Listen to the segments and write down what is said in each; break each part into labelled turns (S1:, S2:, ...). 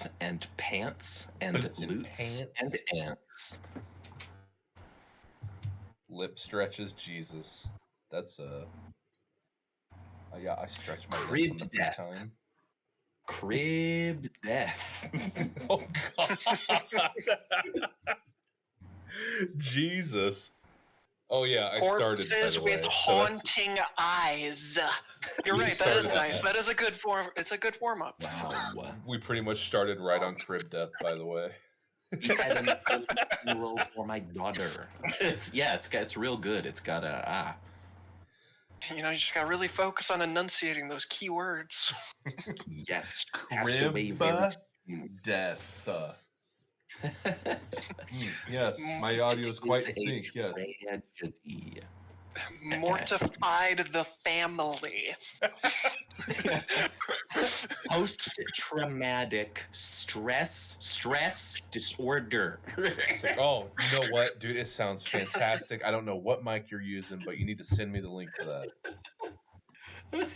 S1: butts and pants and
S2: Butts and
S1: loots
S2: pants.
S1: and ants.
S2: Lip stretches, Jesus. That's yeah, I stretch my lips
S1: Crib
S2: on the free
S1: death.
S2: time.
S1: Crib death.
S2: Oh God. Jesus. Oh yeah, I started, by
S3: Corpses
S2: the way.
S3: with
S2: So that's,
S3: haunting eyes. You're
S2: You
S3: right. That is
S2: started
S3: nice.
S2: that.
S3: That is a good form. It's a good warm up.
S1: Wow.
S2: we pretty much started right on crib death, by the way.
S1: He had an funeral for my daughter. It's real good. It's got a
S3: You know, you just gotta really focus on enunciating those key words.
S1: yes. Passed away
S2: Crib
S1: very soon.
S2: death. Yes, my audio is quite in sync. Yes.
S1: Tragedy.
S3: Mortified the family.
S1: Post-traumatic stress disorder.
S2: It's like, oh, you know what, dude? It sounds fantastic. I don't know what mic you're using, but you need to send me the link to that.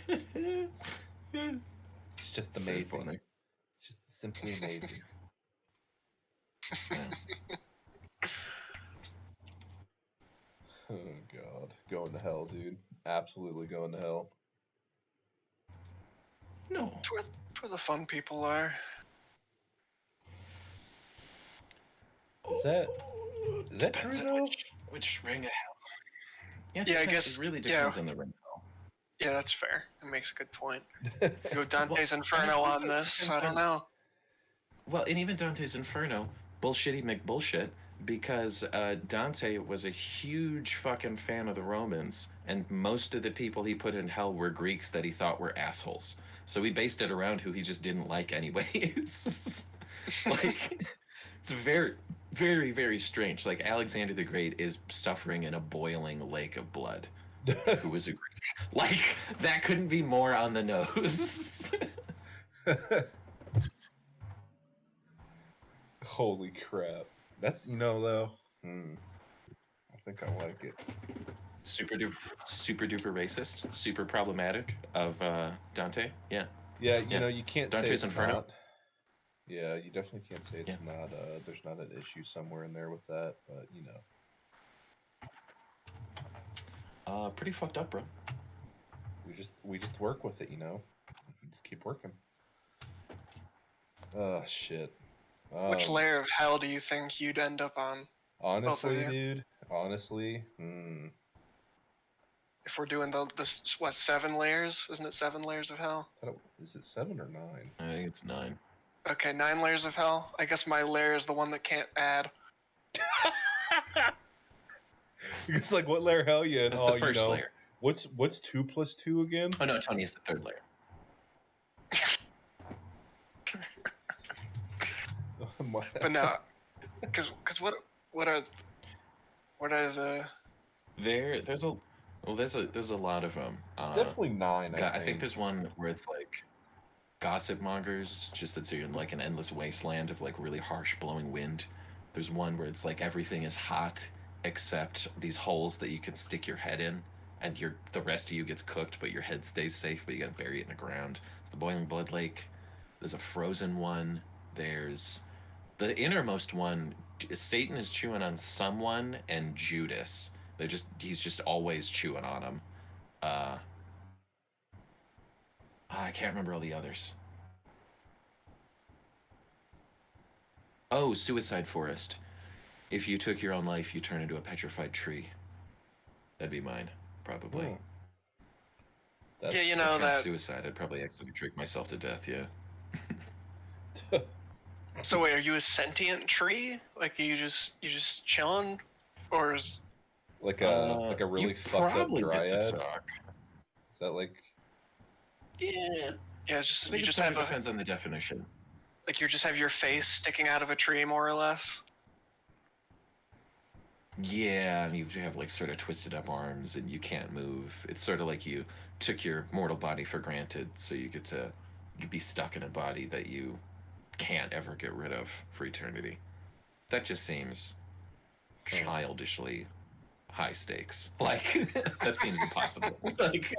S2: It's just
S1: So
S2: amazing.
S1: funny.
S2: It's just simply amazing. Oh God, going to hell, dude. Absolutely going to hell.
S1: No.
S3: It's where the fun people are.
S2: Is that
S1: Depends
S2: true
S1: on
S2: though?
S1: which ring of hell.
S3: Yeah, I guess-
S1: it really depends
S3: yeah.
S1: on the ring of hell.
S3: Yeah, that's fair. It makes a good point. Go Dante's Inferno
S1: and it
S3: on
S1: also
S3: this.
S1: depends
S3: I don't
S1: on-
S3: know.
S1: Well, and even Dante's Inferno, bullshitty McBullshit, because Dante was a huge fucking fan of the Romans, and most of the people he put in hell were Greeks that he thought were assholes. So he based it around who he just didn't like anyways. Like, it's very, very, very strange. Like, Alexander the Great is suffering in a boiling lake of blood. Who was a Greek? Like, that couldn't be more on the nose.
S2: Holy crap. That's, though. I think I like it.
S1: super duper racist, super problematic of Dante. Yeah.
S2: Yeah, you can't
S1: Dante's
S2: say it's
S1: Inferno.
S2: not. Yeah, you definitely can't say it's
S1: Yeah.
S2: not. There's not an issue somewhere in there with that, but
S1: Pretty fucked up, bro.
S2: we just work with it, We just keep working. Oh shit.
S3: Which layer of hell do you think you'd end up on?
S2: Honestly,
S3: you?
S2: dude. Honestly,
S3: If we're doing the 7 layers? Isn't it 7 layers of hell?
S2: Is it 7 or 9?
S1: I think it's 9.
S3: Okay, 9 layers of hell. I guess my layer is the one that can't add.
S2: It's like, what layer hell you in?
S1: That's the first layer.
S2: What's 2 plus 2 again?
S1: Oh no, Tony is the third layer.
S3: But no, because what are the
S1: There's a lot of them.
S2: It's definitely 9.
S1: I think there's one where it's like gossip mongers, just that you're in like an endless wasteland of like really harsh blowing wind. There's one where it's like everything is hot except these holes that you can stick your head in, and the rest of you gets cooked, but your head stays safe, but you gotta bury it in the ground. It's the Boiling Blood Lake. There's a frozen one. There's the innermost one. Satan is chewing on someone, and Judas. He's just always chewing on him. I can't remember all the others. Oh, Suicide Forest. If you took your own life, you turn into a petrified tree. That'd be mine, probably.
S3: Yeah, you know that.
S1: Suicide. I'd probably actually trick myself to death. Yeah.
S3: So wait, are you a sentient tree? Like you just chilling, or is
S2: like a really fucked up dryad? Is that like?
S1: Yeah.
S3: Yeah, it's just
S1: I think
S3: you just
S1: it
S3: have
S1: depends on the definition.
S3: Like you just have your face sticking out of a tree, more or less.
S1: Yeah, you have like sort of twisted up arms and you can't move. It's sort of like you took your mortal body for granted, so you get to be stuck in a body that you can't ever get rid of for eternity. That just seems childishly high stakes. Like that seems impossible. Like,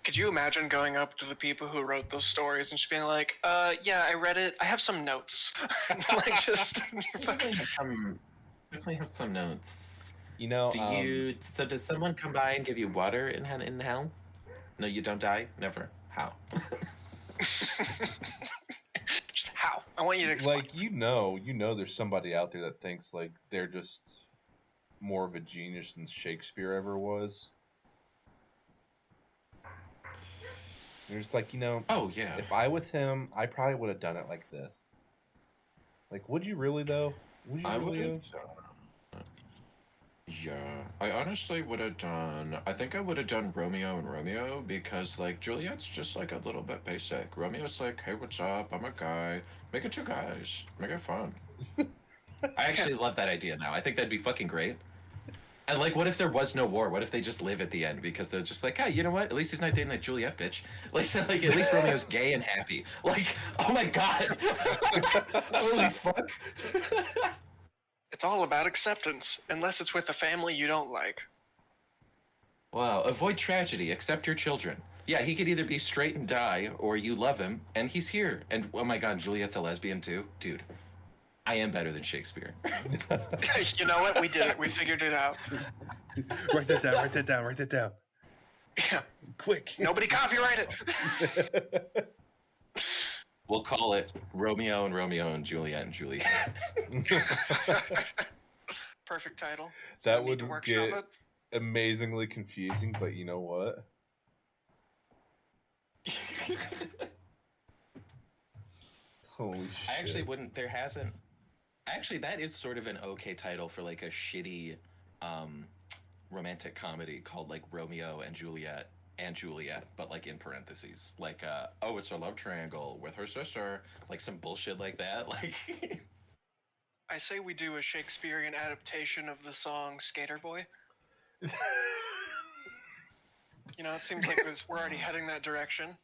S3: Could you imagine going up to the people who wrote those stories and just being like, yeah, I read it. I have some notes. Like, just.
S1: definitely have some notes.
S2: You know,
S1: So does someone come by and give you water in hell? No, you don't die? Never. How?
S3: Just how? I want you to explain.
S2: like there's somebody out there that thinks like they're just more of a genius than Shakespeare ever was. There's like,
S1: Oh yeah.
S2: if I with him, I probably would have done it like this. Like, would you really though? Would you
S1: I
S2: really
S1: would
S2: have?
S1: have. Yeah, I honestly would have done. I think I would have done Romeo and Romeo because like Juliet's just like a little bit basic. Romeo's like, hey, what's up? I'm a guy. Make it two guys. Make it fun. I actually love that idea now. I think that'd be fucking great. And like, what if there was no war? What if they just live at the end because they're just like, hey, you know what? At least he's not dating that Juliet bitch. Like, at least Romeo's gay and happy. Like, oh my god, holy fuck.
S3: It's all about acceptance, unless it's with a family you don't like.
S1: Wow, avoid tragedy, accept your children. Yeah, he could either be straight and die, or you love him, and he's here. And oh my god, Juliet's a lesbian too? Dude, I am better than Shakespeare.
S3: You know what? We did it. We figured it out.
S2: Write that down, write that down, write that down.
S3: Yeah.
S2: Quick.
S3: Nobody copyright it.
S1: We'll call it Romeo and Juliet and Juliet.
S3: Perfect title.
S2: That
S3: I need
S2: would
S3: to workshop
S2: get
S3: it.
S2: amazingly confusing, but you know what? Holy shit.
S1: I actually wouldn't. There hasn't. Actually, that is sort of an okay title for like a shitty romantic comedy called like Romeo and Juliet, but like in parentheses. Like, oh, it's a love triangle with her sister. Like some bullshit like that. Like.
S3: I say we do a Shakespearean adaptation of the song Skater Boy. You know, it seems like we're already heading that direction.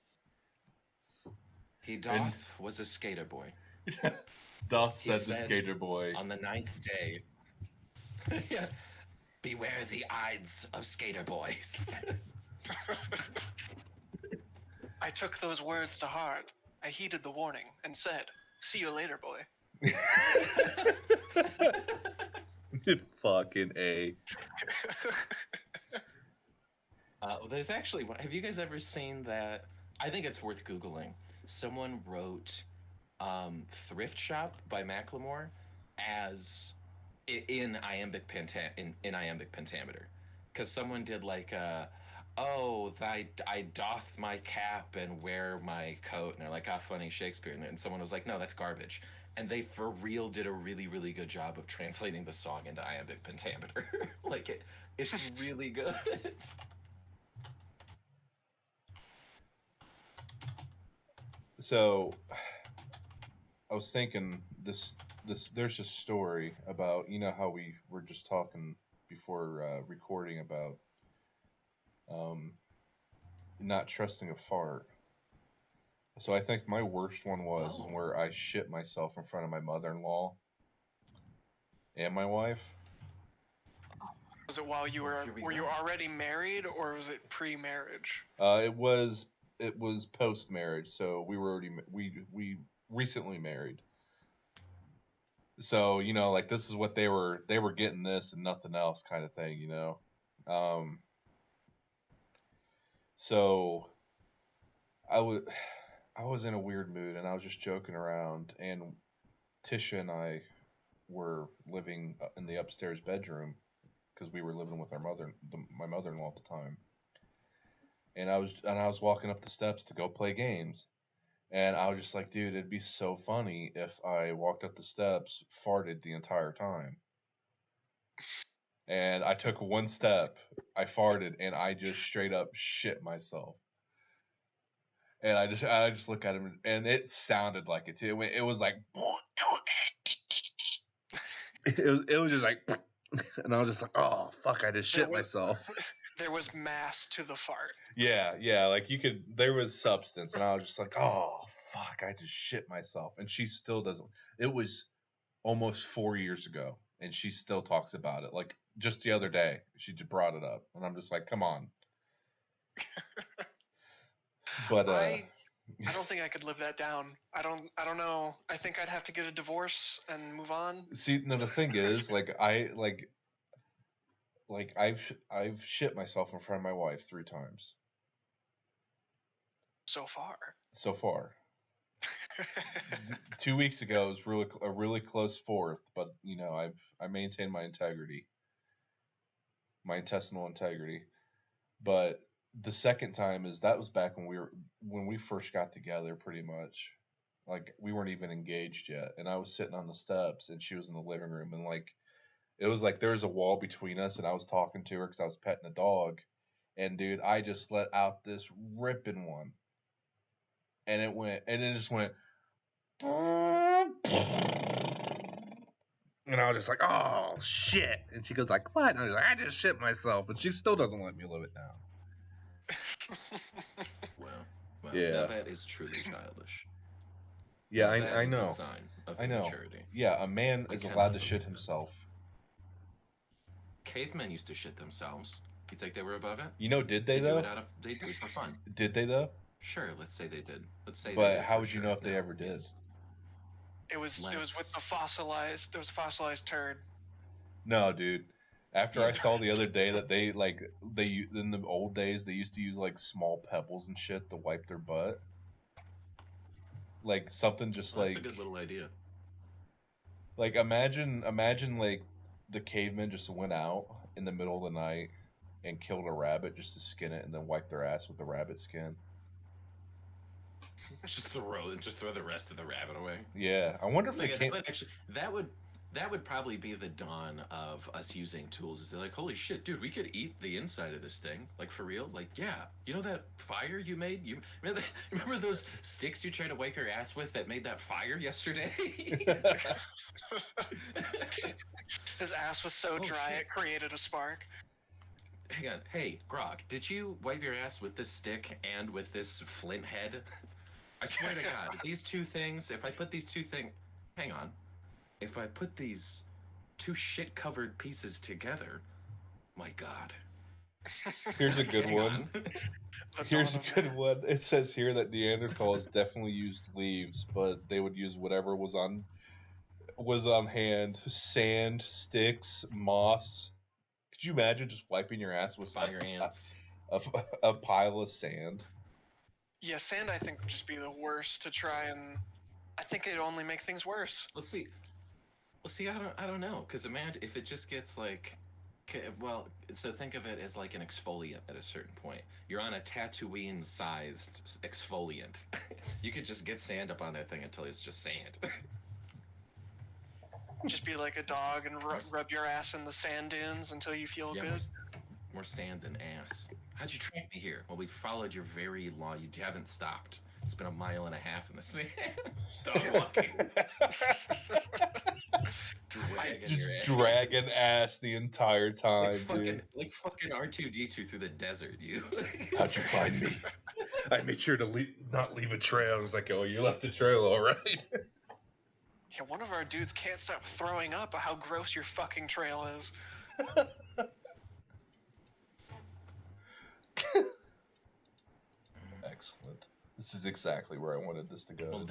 S1: He doth was a skater boy.
S2: Doth said the
S1: said
S2: skater boy.
S1: On the 9th day. Yeah. Beware the Ides of skater boys.
S3: I took those words to heart. I heeded the warning and said, see you later, boy.
S2: Fucking A.
S1: There's actually, have you guys ever seen that? I think it's worth Googling. Someone wrote Thrift Shop by Macklemore as in iambic pentameter. Because someone did like, oh, I doth my cap and wear my coat. And they're like, ah, funny Shakespeare. And someone was like, no, that's garbage. And they for real did a really, really good job of translating the song into iambic pentameter. Like, it's really good.
S2: So I was thinking this there's a story about, how we were just talking before recording about not trusting a fart. So I think my worst one was where I shit myself in front of my mother-in-law and my wife.
S3: Was it while you were you already married, or was it pre-marriage?
S2: It was post-marriage, so we were already we recently married. So, like this is what they were getting this and nothing else kind of thing, So I was in a weird mood and I was just joking around, and Tisha and I were living in the upstairs bedroom because we were living with my mother-in-law at the time. And I was walking up the steps to go play games. And I was just like, dude, it'd be so funny if I walked up the steps, farted the entire time. And I took one step, I farted, and I just straight up shit myself. And I just look at him, and it sounded like it too. It was like, it was just like, and I was just like, oh fuck, I just shit myself.
S3: There was mass to the fart.
S2: Yeah, like there was substance, and I was just like, oh fuck, I just shit myself. And she still doesn't. It was almost 4 years ago, and she still talks about it. Like just the other day. She just brought it up, and I'm just like, come on. But
S3: I don't think I could live that down. I don't know. I think I'd have to get a divorce and move on.
S2: see, no, the thing is, I've shit myself in front of my wife 3 times
S3: So far.
S2: so far. 2 weeks ago was a really close fourth, but I maintained my integrity, my intestinal integrity. But the second time that was back when we first got together, pretty much. Like we weren't even engaged yet, and I was sitting on the steps, and she was in the living room, and like it was like there was a wall between us, and I was talking to her because I was petting a dog, and dude, I just let out this ripping one, and it just went, and I was just like, oh shit, and she goes like, what? And I was like, I just shit myself, and she still doesn't let me live it down.
S1: Well,
S2: Yeah.
S1: now that is truly childish.
S2: Yeah,
S1: Now that
S2: I
S1: is
S2: know.
S1: a sign of
S2: I know.
S1: immaturity.
S2: Yeah, a man
S1: I
S2: is
S1: cannot
S2: allowed to
S1: live
S2: shit
S1: with that.
S2: himself.
S1: Cavemen used to shit themselves. You think they were above it?
S2: Did they
S1: do
S2: though?
S1: They do it for fun.
S2: Did they though?
S1: Sure, let's say they did. Let's say they
S2: But
S1: did.
S2: how
S1: for
S2: would you
S1: sure.
S2: know if they
S1: No,
S2: ever did?
S1: yes.
S3: It was with
S1: Let's-
S3: the fossilized. There was a fossilized turd.
S2: No, dude. After
S1: Yeah.
S2: I saw the other day that they in the old days they used to use like small pebbles and shit to wipe their butt. Like something just
S1: Well, that's
S2: like
S1: a good little idea.
S2: like imagine like the cavemen just went out in the middle of the night and killed a rabbit just to skin it and then wipe their ass with the rabbit skin.
S1: Just throw the rest of the rabbit away.
S2: Yeah, I wonder if they
S1: Like,
S2: can't.
S1: that would probably be the dawn of us using tools. Is they're like, holy shit, dude, we could eat the inside of this thing, like for real. Like, yeah, you know that fire you made? You remember those sticks you tried to wipe your ass with that made that fire yesterday?
S3: His ass was so dry
S1: shit.
S3: it created a spark.
S1: Hang on, hey Grog, did you wipe your ass with this stick and with this flint head? I swear to God, these two things. If I put these two things, hang on. If I put these two shit-covered pieces together, my God.
S2: Here's a good
S1: Hang
S2: one.
S1: on.
S2: Here's a good one. It says here that Neanderthals definitely used leaves, but they would use whatever was on hand: sand, sticks, moss. Could you imagine just wiping your ass with
S1: Fire ants.
S2: a pile of sand?
S3: Yeah, sand I think would just be the worst to try, and I think it'd only make things worse.
S1: Let's see. I don't know, because imagine if it just gets like, well, so think of it as like an exfoliant at a certain point. You're on a Tatooine-sized exfoliant. You could just get sand up on that thing until it's just sand.
S3: Just be like a dog and rub your ass in the sand dunes until you feel good.
S1: More sand than ass. How'd you track me here? Well, we followed your very law. You haven't stopped. It's been 1.5 miles in the sand. Dog walking.
S2: Dragging ass the entire time, dude.
S1: Like fucking R2-D2 through the desert, you.
S2: How'd you find me? I made sure to not leave a trail. I was like, oh, you left a trail, all right.
S3: Yeah, one of our dudes can't stop throwing up at how gross your fucking trail is.
S2: Excellent. This is exactly where I wanted this to go.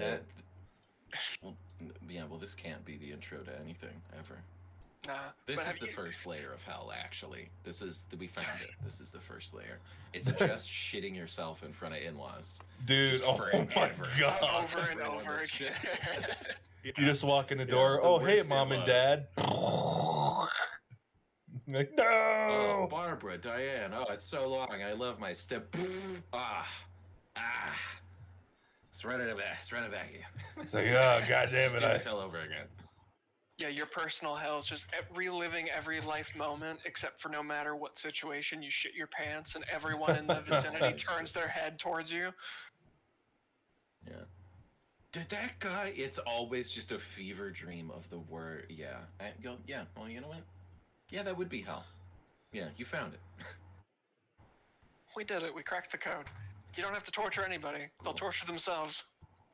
S1: Well, this can't be the intro to anything ever.
S3: Nah.
S1: This is the first layer of hell, actually. We found it. This is the first layer. It's just shitting yourself in front of in-laws.
S2: Dude, oh my God.
S3: Over and over again.
S2: You just walk in the door. Oh, hey, mom and dad. Like, no.
S1: Oh, Barbara, Diane. Oh, it's so long. I love my step. Let's run it back again.
S2: It's like, oh, God damn it.
S1: Do this hell over again.
S3: Yeah, your personal hell is just reliving every life moment, except for no matter what situation, you shit your pants and everyone in the vicinity turns their head towards you.
S1: Yeah. Did that guy? It's always just a fever dream of the word. Yeah. Yeah. Well, you know what? Yeah, that would be hell. Yeah, you found it.
S3: We did it. We cracked the code. You don't have to torture anybody. They'll torture themselves.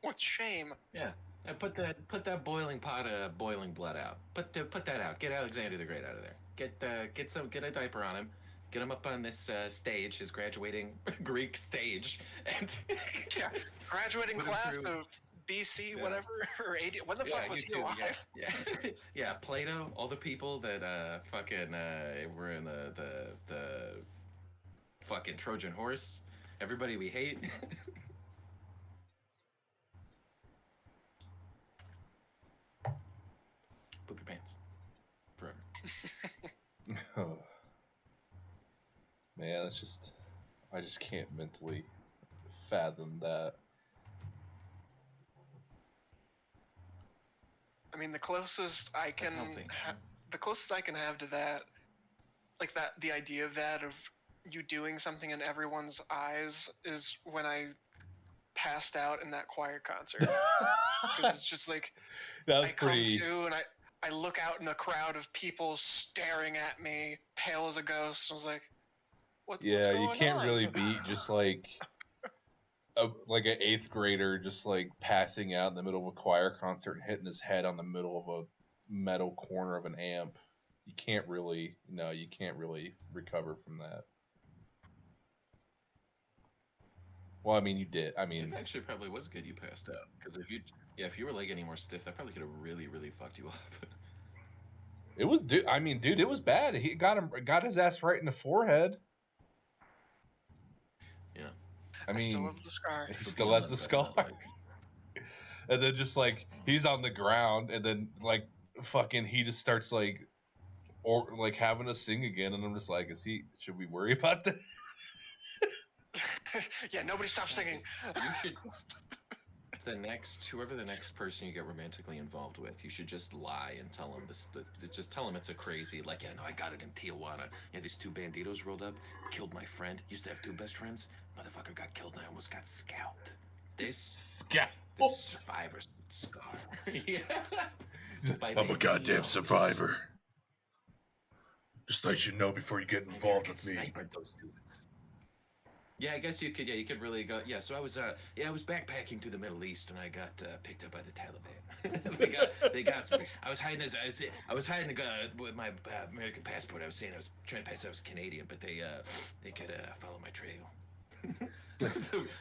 S3: With shame.
S1: Yeah. Put that boiling pot of boiling blood out. Put that out. Get Alexander the Great out of there. Get a diaper on him. Get him up on this stage, his graduating Greek stage, and
S3: Yeah, graduating
S1: put him
S3: class
S1: through.
S3: of BC,
S1: Yeah.
S3: whatever, or 80. When the fuck was he alive?
S1: Yeah. Yeah. Plato, all the people that fucking were in the fucking Trojan horse, everybody we hate. Poop your pants. Forever.
S2: Oh, man, I just can't mentally fathom that.
S3: I mean, the closest I can
S1: That's healthy.
S3: the closest I can have to that, like that, the idea of that, of you doing something in everyone's eyes, is when I passed out in that choir concert. Because it's just like
S2: That was
S3: I come
S2: pretty.
S3: to and I look out in a crowd of people staring at me, pale as a ghost. I was like, what's
S2: Yeah,
S3: going
S2: you can't
S3: on?
S2: really beat just like like an eighth grader just like passing out in the middle of a choir concert and hitting his head on the middle of a metal corner of an amp. You can't really recover from that. Well, I mean, you did. I mean,
S1: It actually probably was good you passed out, because if you were like any more stiff, that probably could have really, really fucked you up.
S2: it was. I mean, dude, it was bad. He got his ass right in the forehead.
S1: Yeah.
S2: I
S3: I still
S2: mean,
S3: have the scar.
S2: he still has the scar. And then just like he's on the ground, and then like fucking he just starts like or like having to sing again, and I'm just like, should we worry about that?
S3: Yeah, nobody stop singing.
S1: You should. Whoever the next person you get romantically involved with, you should just lie and tell them this. Just tell them it's a crazy, like, yeah, no, I got it in Tijuana. Yeah, these two banditos rolled up, killed my friend. Used to have two best friends. Motherfucker got killed, and I almost got scalped. This survivor's scar. Yeah.
S2: I'm a goddamn survivor. Just let you know before you get involved with me.
S1: Those dudes. Yeah, I guess you could. Yeah, you could really go. Yeah, so I was backpacking through the Middle East, and I got picked up by the Taliban. they got me. I was hiding with my American passport. I was saying I was trying to pass. I was Canadian, but they could follow my trail.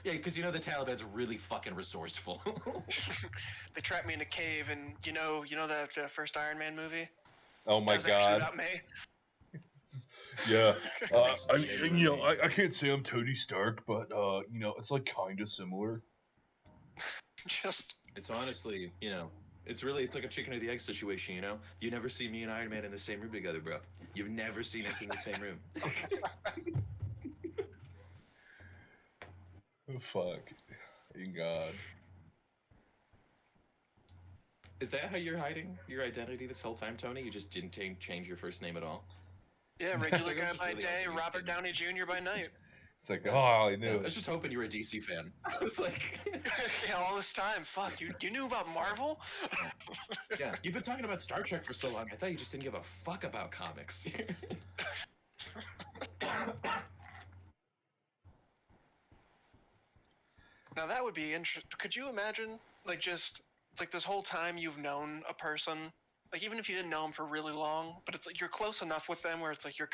S1: Yeah, because the Taliban's really fucking resourceful.
S3: They trapped me in a cave, and you know that first Iron Man movie?
S2: Oh my
S3: that was actually
S2: god!
S3: about me.
S2: Yeah, I can't say I'm Tony Stark, but it's like kind of similar.
S1: It's honestly, it's like a chicken or the egg situation. You never see me and Iron Man in the same room together, bro. You've never seen us in the same room.
S2: Oh, fuck, in God.
S1: Is that how you're hiding your identity this whole time, Tony? You just didn't change your first name at all?
S3: Yeah, regular guy by day, Robert Downey Jr. by night.
S2: It's like, oh, I knew.
S1: I was just hoping you were a DC fan. I was like,
S3: yeah, all this time, fuck, you knew about Marvel?
S1: Yeah, you've been talking about Star Trek for so long. I thought you just didn't give a fuck about comics.
S3: Now that would be interesting. Could you imagine, like, just like this whole time you've known a person, like even if you didn't know them for really long, but it's like you're close enough with them where it's like you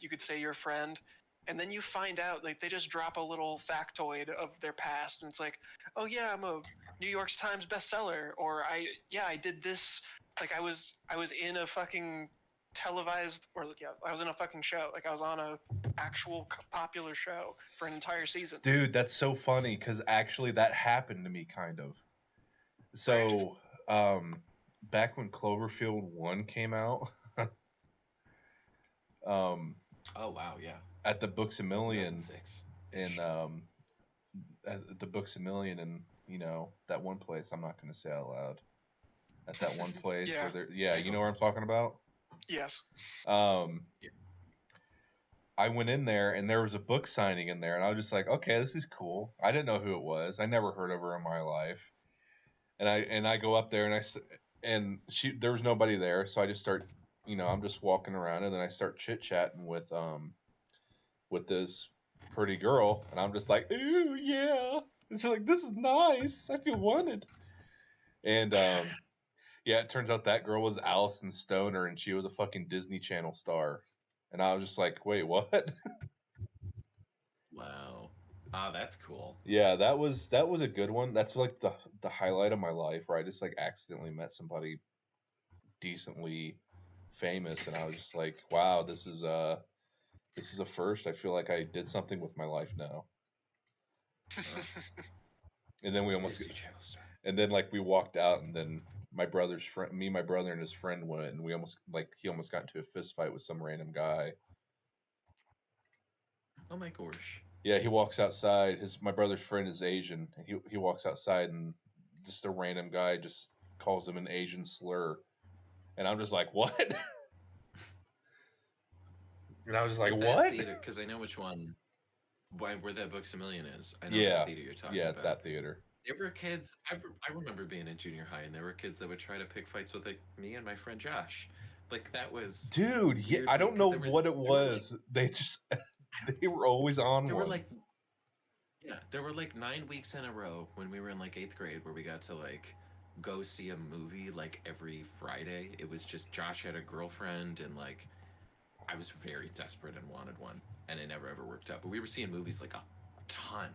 S3: could say you're a friend, and then you find out like they just drop a little factoid of their past, and it's like, oh yeah, I'm a New York Times bestseller, or I did this, like I was in a fucking televised, or I was in a fucking show, like I was on a actual popular show for an entire season.
S2: Dude, that's so funny because actually that happened to me kind of. So, back when Cloverfield 1 came out,
S1: oh wow, yeah,
S2: at the Books a Million
S1: 2006.
S2: at the Books a Million in that one place I'm not going to say out loud. At that one place
S3: Yeah.
S2: where you know what I'm talking about?
S3: Yes.
S2: I went in there and there was a book signing in there, and I was just like, okay, this is cool. I didn't know who it was. I never heard of her in my life. And I go up there and there was nobody there, so I just start, I'm just walking around, and then I start chit chatting with this pretty girl, and I'm just like, ooh yeah, and she's like, this is nice. I feel wanted. And yeah, it turns out that girl was Allison Stoner, and she was a fucking Disney Channel star. And I was just like, wait, what?
S1: Wow. Ah, that's cool.
S2: Yeah, that was a good one. That's like the highlight of my life, where I just like accidentally met somebody decently famous, and I was just like, wow, this is a first. I feel like I did something with my life now. And then we almost,
S1: Disney Channel star.
S2: and then like we walked out, and then my brother's friend, me, my brother, and his friend went, and we almost he almost got into a fist fight with some random guy.
S1: Oh my gosh.
S2: Yeah, he walks outside. My brother's friend is Asian, and he walks outside, and just a random guy just calls him an Asian slur, and I'm just like, what? And I was just like,
S1: At that
S2: what?
S1: theater, because I know which one, where that Books a Million is. I know
S2: Yeah,
S1: that theater you're talking
S2: yeah,
S1: about.
S2: it's that theater.
S1: There were kids. I remember being in junior high, and there were kids that would try to pick fights with like me and my friend Josh. Like that was
S2: Dude, yeah, I don't know what it was. They just they were always on
S1: there
S2: one.
S1: were like yeah, there were like 9 weeks in a row when we were in like 8th grade where we got to like go see a movie like every Friday. It was just Josh had a girlfriend and like I was very desperate and wanted one, and it never ever worked out. But we were seeing movies like a ton,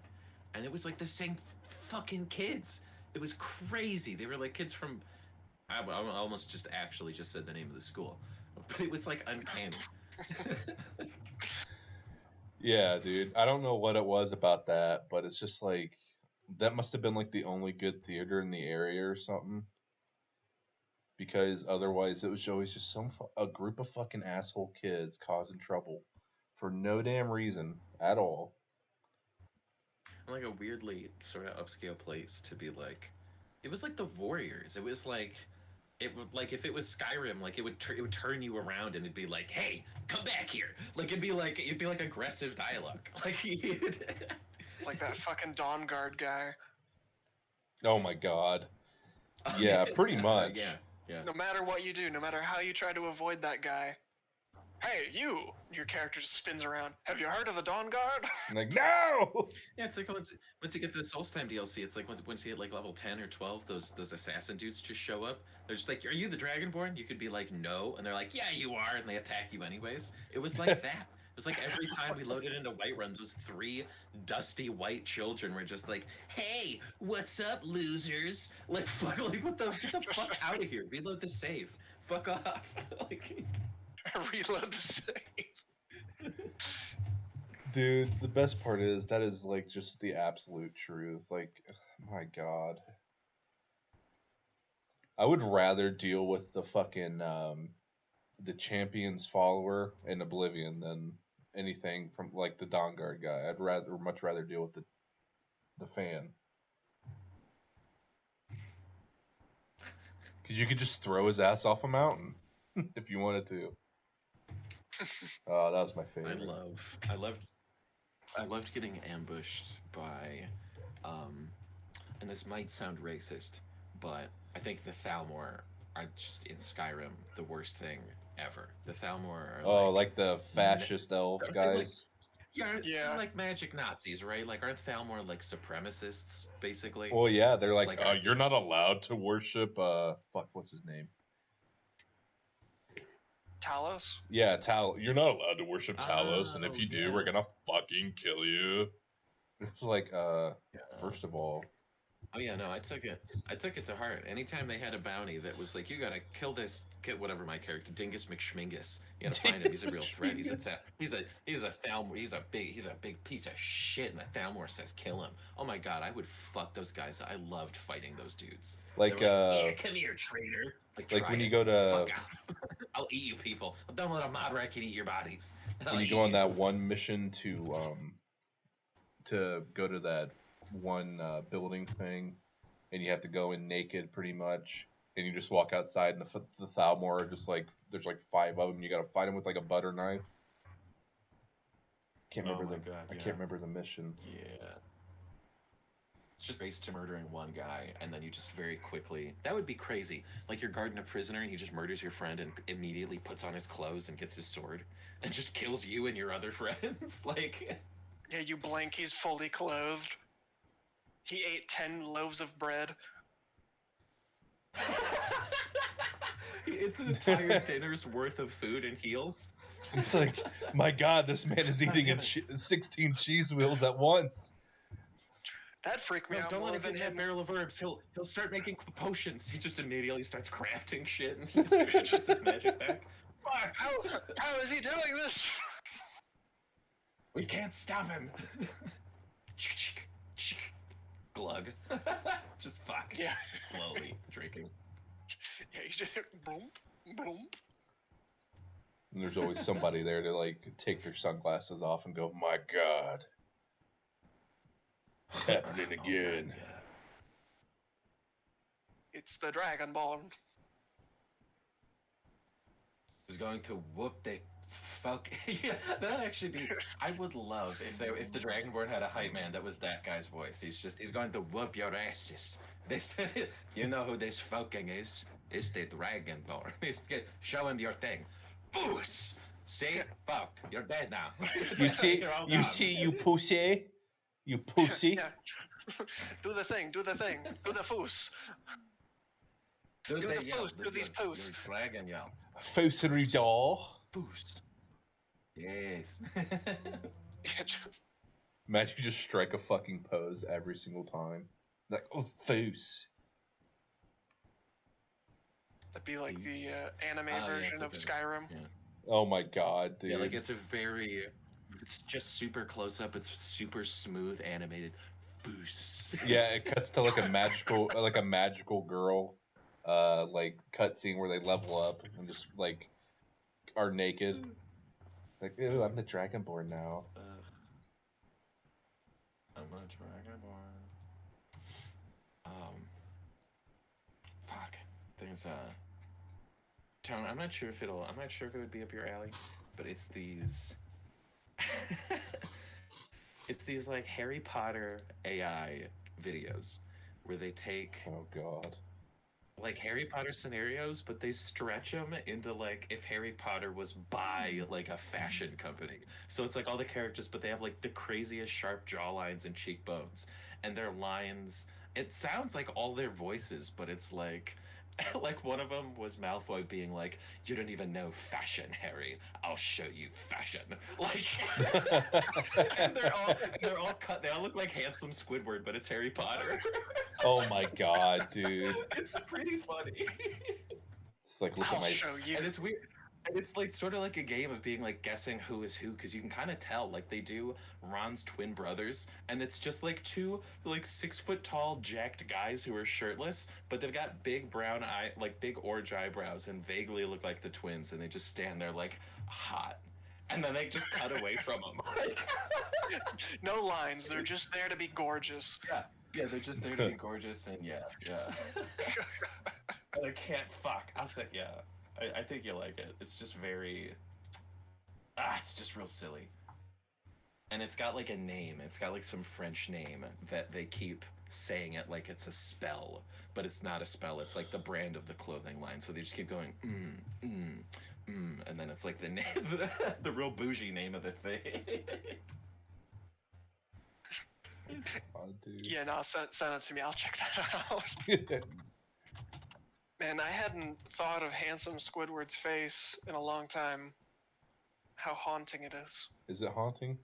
S1: and it was like the same fucking kids. It was crazy. They were like kids from. I almost just actually just said the name of the school, but it was like uncanny.
S2: Yeah, dude. I don't know what it was about that, but it's just like that must have been like the only good theater in the area or something. Because otherwise, it was always just a group of fucking asshole kids causing trouble for no damn reason at all.
S1: Like a weirdly sort of upscale place to be like. It was like the Warriors. It was like. It would like if it was Skyrim, like it would turn you around and it'd be like, "Hey, come back here!" Like it'd be like aggressive dialogue. Like
S3: Like that fucking Dawn Guard guy.
S2: Oh my god. Yeah, pretty much.
S1: Yeah.
S3: No matter what you do, no matter how you try to avoid that guy, hey, your character just spins around. Have you heard of the Dawn Guard?
S2: I'm like, no!
S1: Yeah, it's like once you get to the Soulstime DLC, it's like once you hit like level 10 or 12, those assassin dudes just show up. They're just like, "Are you the Dragonborn?" You could be like, "No," and they're like, "Yeah, you are," and they attack you anyways. It was like that. It was like every time we loaded into Whiterun, those 3 dusty white children were just like, "Hey, what's up, losers?" Like, fuck, like get the fuck out of here. Reload the save. Fuck off. Like,
S3: Reload the save.
S2: Dude, the best part is that is like just the absolute truth. Like, my god. I would rather deal with the fucking the champion's follower in Oblivion than anything from like the Dawn Guard guy. I'd much rather deal with the fan. Because you could just throw his ass off a mountain if you wanted to. Oh, that was my favorite.
S1: I loved getting ambushed by, and this might sound racist, but I think the Thalmor are just in Skyrim the worst thing ever. The Thalmor are
S2: like the fascist elf guys.
S1: They're like magic Nazis, right? Like aren't Thalmor like supremacists basically?
S2: Well, yeah, they're like you're not allowed to worship. Fuck, what's his name?
S3: Talos?
S2: Yeah, You're not allowed to worship Talos, and if you do, we're gonna fucking kill you. It's like, first of all.
S1: Oh yeah, no, I took it to heart. Anytime they had a bounty that was like, you gotta kill whatever my character, Dingus McSchmingus. You gotta find him. He's a real threat. He's a Thalmor. He's a big piece of shit. And the Thalmor says kill him. Oh my god, I would fuck those guys. I loved fighting those dudes.
S2: Like,
S1: yeah, come here, traitor.
S2: Like when you go to,
S1: I'll eat you people. Don't let a mod wreck and eat your bodies.
S2: When you go on that one mission to go to that one building thing, and you have to go in naked pretty much, and you just walk outside, and the Thalmor are just like, there's like 5 of them. You got to fight them with like a butter knife. I can't remember the mission.
S1: Yeah. It's just race to murdering one guy, and then you just very quickly... That would be crazy. Like, you're guarding a prisoner, and he just murders your friend and immediately puts on his clothes and gets his sword, and just kills you and your other friends. Like...
S3: Yeah, you blink, he's fully clothed. He ate 10 loaves of bread.
S1: It's an entire dinner's worth of food and heels.
S2: It's like, my God, this man is eating 16 cheese wheels at once.
S3: That freaked me
S1: No,
S3: out
S1: don't let
S3: more
S1: him get
S3: than
S1: in that
S3: him.
S1: barrel of herbs. He'll start making potions. He just immediately starts crafting shit and he just gets his magic back. Fuck!
S3: How is he doing this?
S1: We can't stop him. Glug. Just fuck.
S3: Yeah.
S1: Slowly drinking.
S3: Yeah, you just boom, boom.
S2: And there's always somebody there to like take their sunglasses off and go, my God. It's happening again.
S1: Oh
S3: It's the Dragon Ball.
S1: is going to whoop the fuck. Yeah, that'd actually be. I would love if the Dragonborn had a hype man that was that guy's voice. He's going to whoop your asses. This, you know who this fucking is? It's the Dragonborn. Show him your thing. Boos. See, fucked. You're dead now.
S2: You see,
S1: You're all
S2: you
S1: gone.
S2: see, you pussy. You pussy.
S3: Yeah. Do the thing. Do the foos.
S1: Do
S3: Do
S1: the
S3: the
S1: yell,
S3: poos, do these poos.
S1: your dragon yell.
S2: Fossery door.
S1: Boost. Yes.
S3: Yeah, just
S2: Imagine you just strike a fucking pose every single time. Like, oh, foos.
S3: that'd be like the anime
S1: Oh, yeah,
S3: version
S1: it's a
S3: of
S1: good-
S3: Skyrim.
S1: yeah.
S2: Oh my God, dude.
S1: Yeah, like it's just super close up. It's super smooth animated. Boost.
S2: Yeah, it cuts to like a magical girl, like cutscene where they level up and just like are naked. Like, ew, I'm the Dragonborn now.
S1: I'm a Dragonborn. Fuck. There's Tone, I'm not sure if it would be up your alley, but it's these it's these like Harry Potter AI videos where they take
S2: Oh God.
S1: like Harry Potter scenarios, but they stretch them into like if Harry Potter was by like a fashion company. So it's like all the characters, but they have like the craziest sharp jawlines and cheekbones, and their lines. It sounds like all their voices, but it's like. Like one of them was Malfoy being like, "You don't even know fashion, Harry. I'll show you fashion." Like, and they're all cut. They all look like handsome Squidward, but it's Harry Potter.
S2: Oh my God, dude.
S1: It's pretty funny.
S2: It's like, look at
S3: I'll
S2: my.
S3: show you.
S1: And it's weird. And it's like sort of like a game of being like guessing who is who, because you can kind of tell. Like they do Ron's twin brothers, and it's just like two like 6 foot tall jacked guys who are shirtless, but they've got big brown eye, like big orange eyebrows, and vaguely look like the twins, and they just stand there like hot, and then they just cut away from them. Like,
S3: No lines. They're just there to be gorgeous.
S1: yeah, they're just there to be gorgeous, and yeah. And I can't fuck. I'll say yeah. I think you'll like it. It's just very. It's just real silly. And it's got like a name. It's got like some French name that they keep saying it like it's a spell, but it's not a spell. It's like the brand of the clothing line. So they just keep going, and then it's like the name, the real bougie name of the thing.
S2: Oh, dude.
S3: Yeah, no, send it to me. I'll check that out. Man, I hadn't thought of handsome Squidward's face in a long time. How haunting it is.
S2: Is it haunting?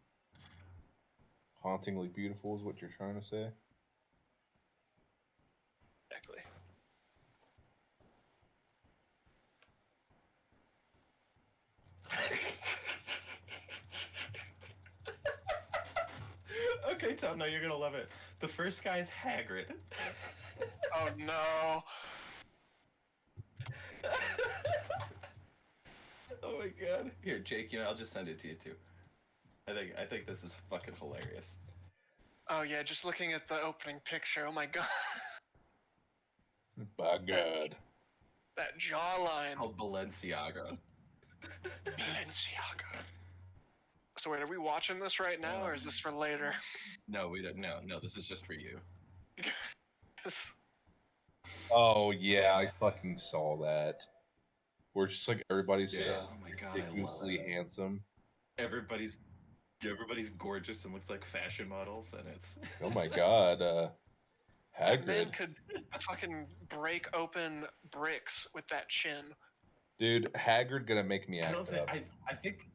S2: Hauntingly beautiful is what you're trying to say?
S3: Exactly.
S1: Okay, Tom, no, you're gonna love it. The first guy's Hagrid.
S3: Oh no.
S1: Oh my god. Here, Jake, I'll just send it to you too. I think this is fucking hilarious.
S3: Oh yeah, just looking at the opening picture. Oh my god.
S2: By God.
S3: That jawline.
S1: Called Balenciaga.
S3: Balenciaga. So wait, are we watching this right now, or is this for later?
S1: No, we don't. No, this is just for you.
S2: Oh yeah, I fucking saw that. Where just like everybody's
S1: Oh my god, I love
S2: ridiculously
S1: it.
S2: handsome.
S1: Everybody's gorgeous and looks like fashion models, and it's.
S2: Oh my God.
S3: That man
S2: Hagrid,
S3: could fucking break open bricks with that chin.
S2: dude, Hagrid gonna make me
S1: I don't
S2: act
S1: think
S2: up.
S1: I think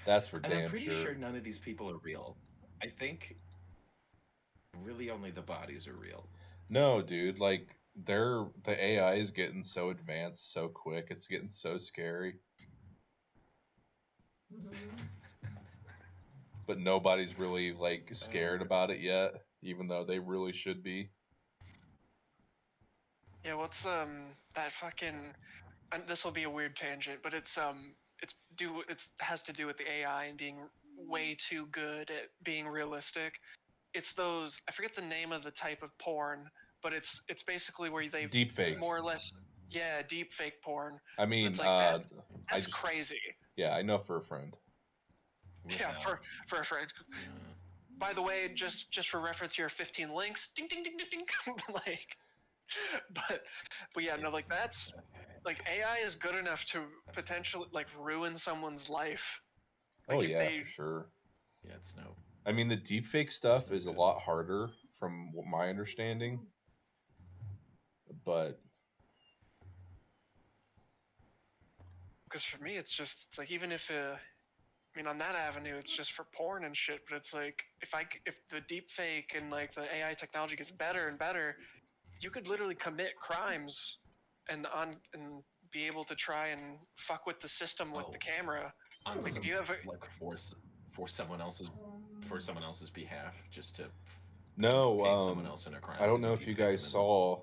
S2: That's for
S1: and I'm
S2: damn
S1: pretty
S2: sure.
S1: sure none of these people are real. I think really only the bodies are real.
S2: No, dude, like the AI is getting so advanced so quick. It's getting so scary. But nobody's really like scared about it yet, even though they really should be.
S3: Yeah, what's that fucking? And this will be a weird tangent, but it's has to do with the AI and being way too good at being realistic. It's those, I forget the name of the type of porn, but it's basically where they
S2: Deep fake.
S3: more or less, yeah, deep fake porn.
S2: I
S3: And
S2: mean,
S3: it's like
S2: I
S3: that's
S2: just
S3: crazy.
S2: yeah, I know for a friend.
S3: Yeah,
S1: Without,
S3: for a friend.
S1: yeah.
S3: By the way, just for reference, here are 15 links. Ding ding ding ding ding. Like, but yeah, no, like that's like AI is good enough to potentially like ruin someone's life. Like
S2: Oh
S3: if
S2: yeah,
S3: they,
S2: for sure.
S1: Yeah, it's no.
S2: I mean, the deepfake
S1: It's
S2: stuff
S1: no
S2: is a
S1: good.
S2: lot harder from what my understanding, but
S3: because for me it's just it's like even if I mean on that avenue it's just for porn and shit, but it's like if the deep fake and like the AI technology gets better and better, you could literally commit crimes and be able to try and fuck with the system with
S1: Oh,
S3: the camera.
S1: on
S3: Like if
S1: some
S3: you have a,
S1: like for someone else's behalf, just to
S2: no,
S1: implicate someone else in a crime
S2: I don't
S1: because
S2: know
S1: you
S2: if you
S1: deep fake
S2: guys
S1: them in.
S2: saw,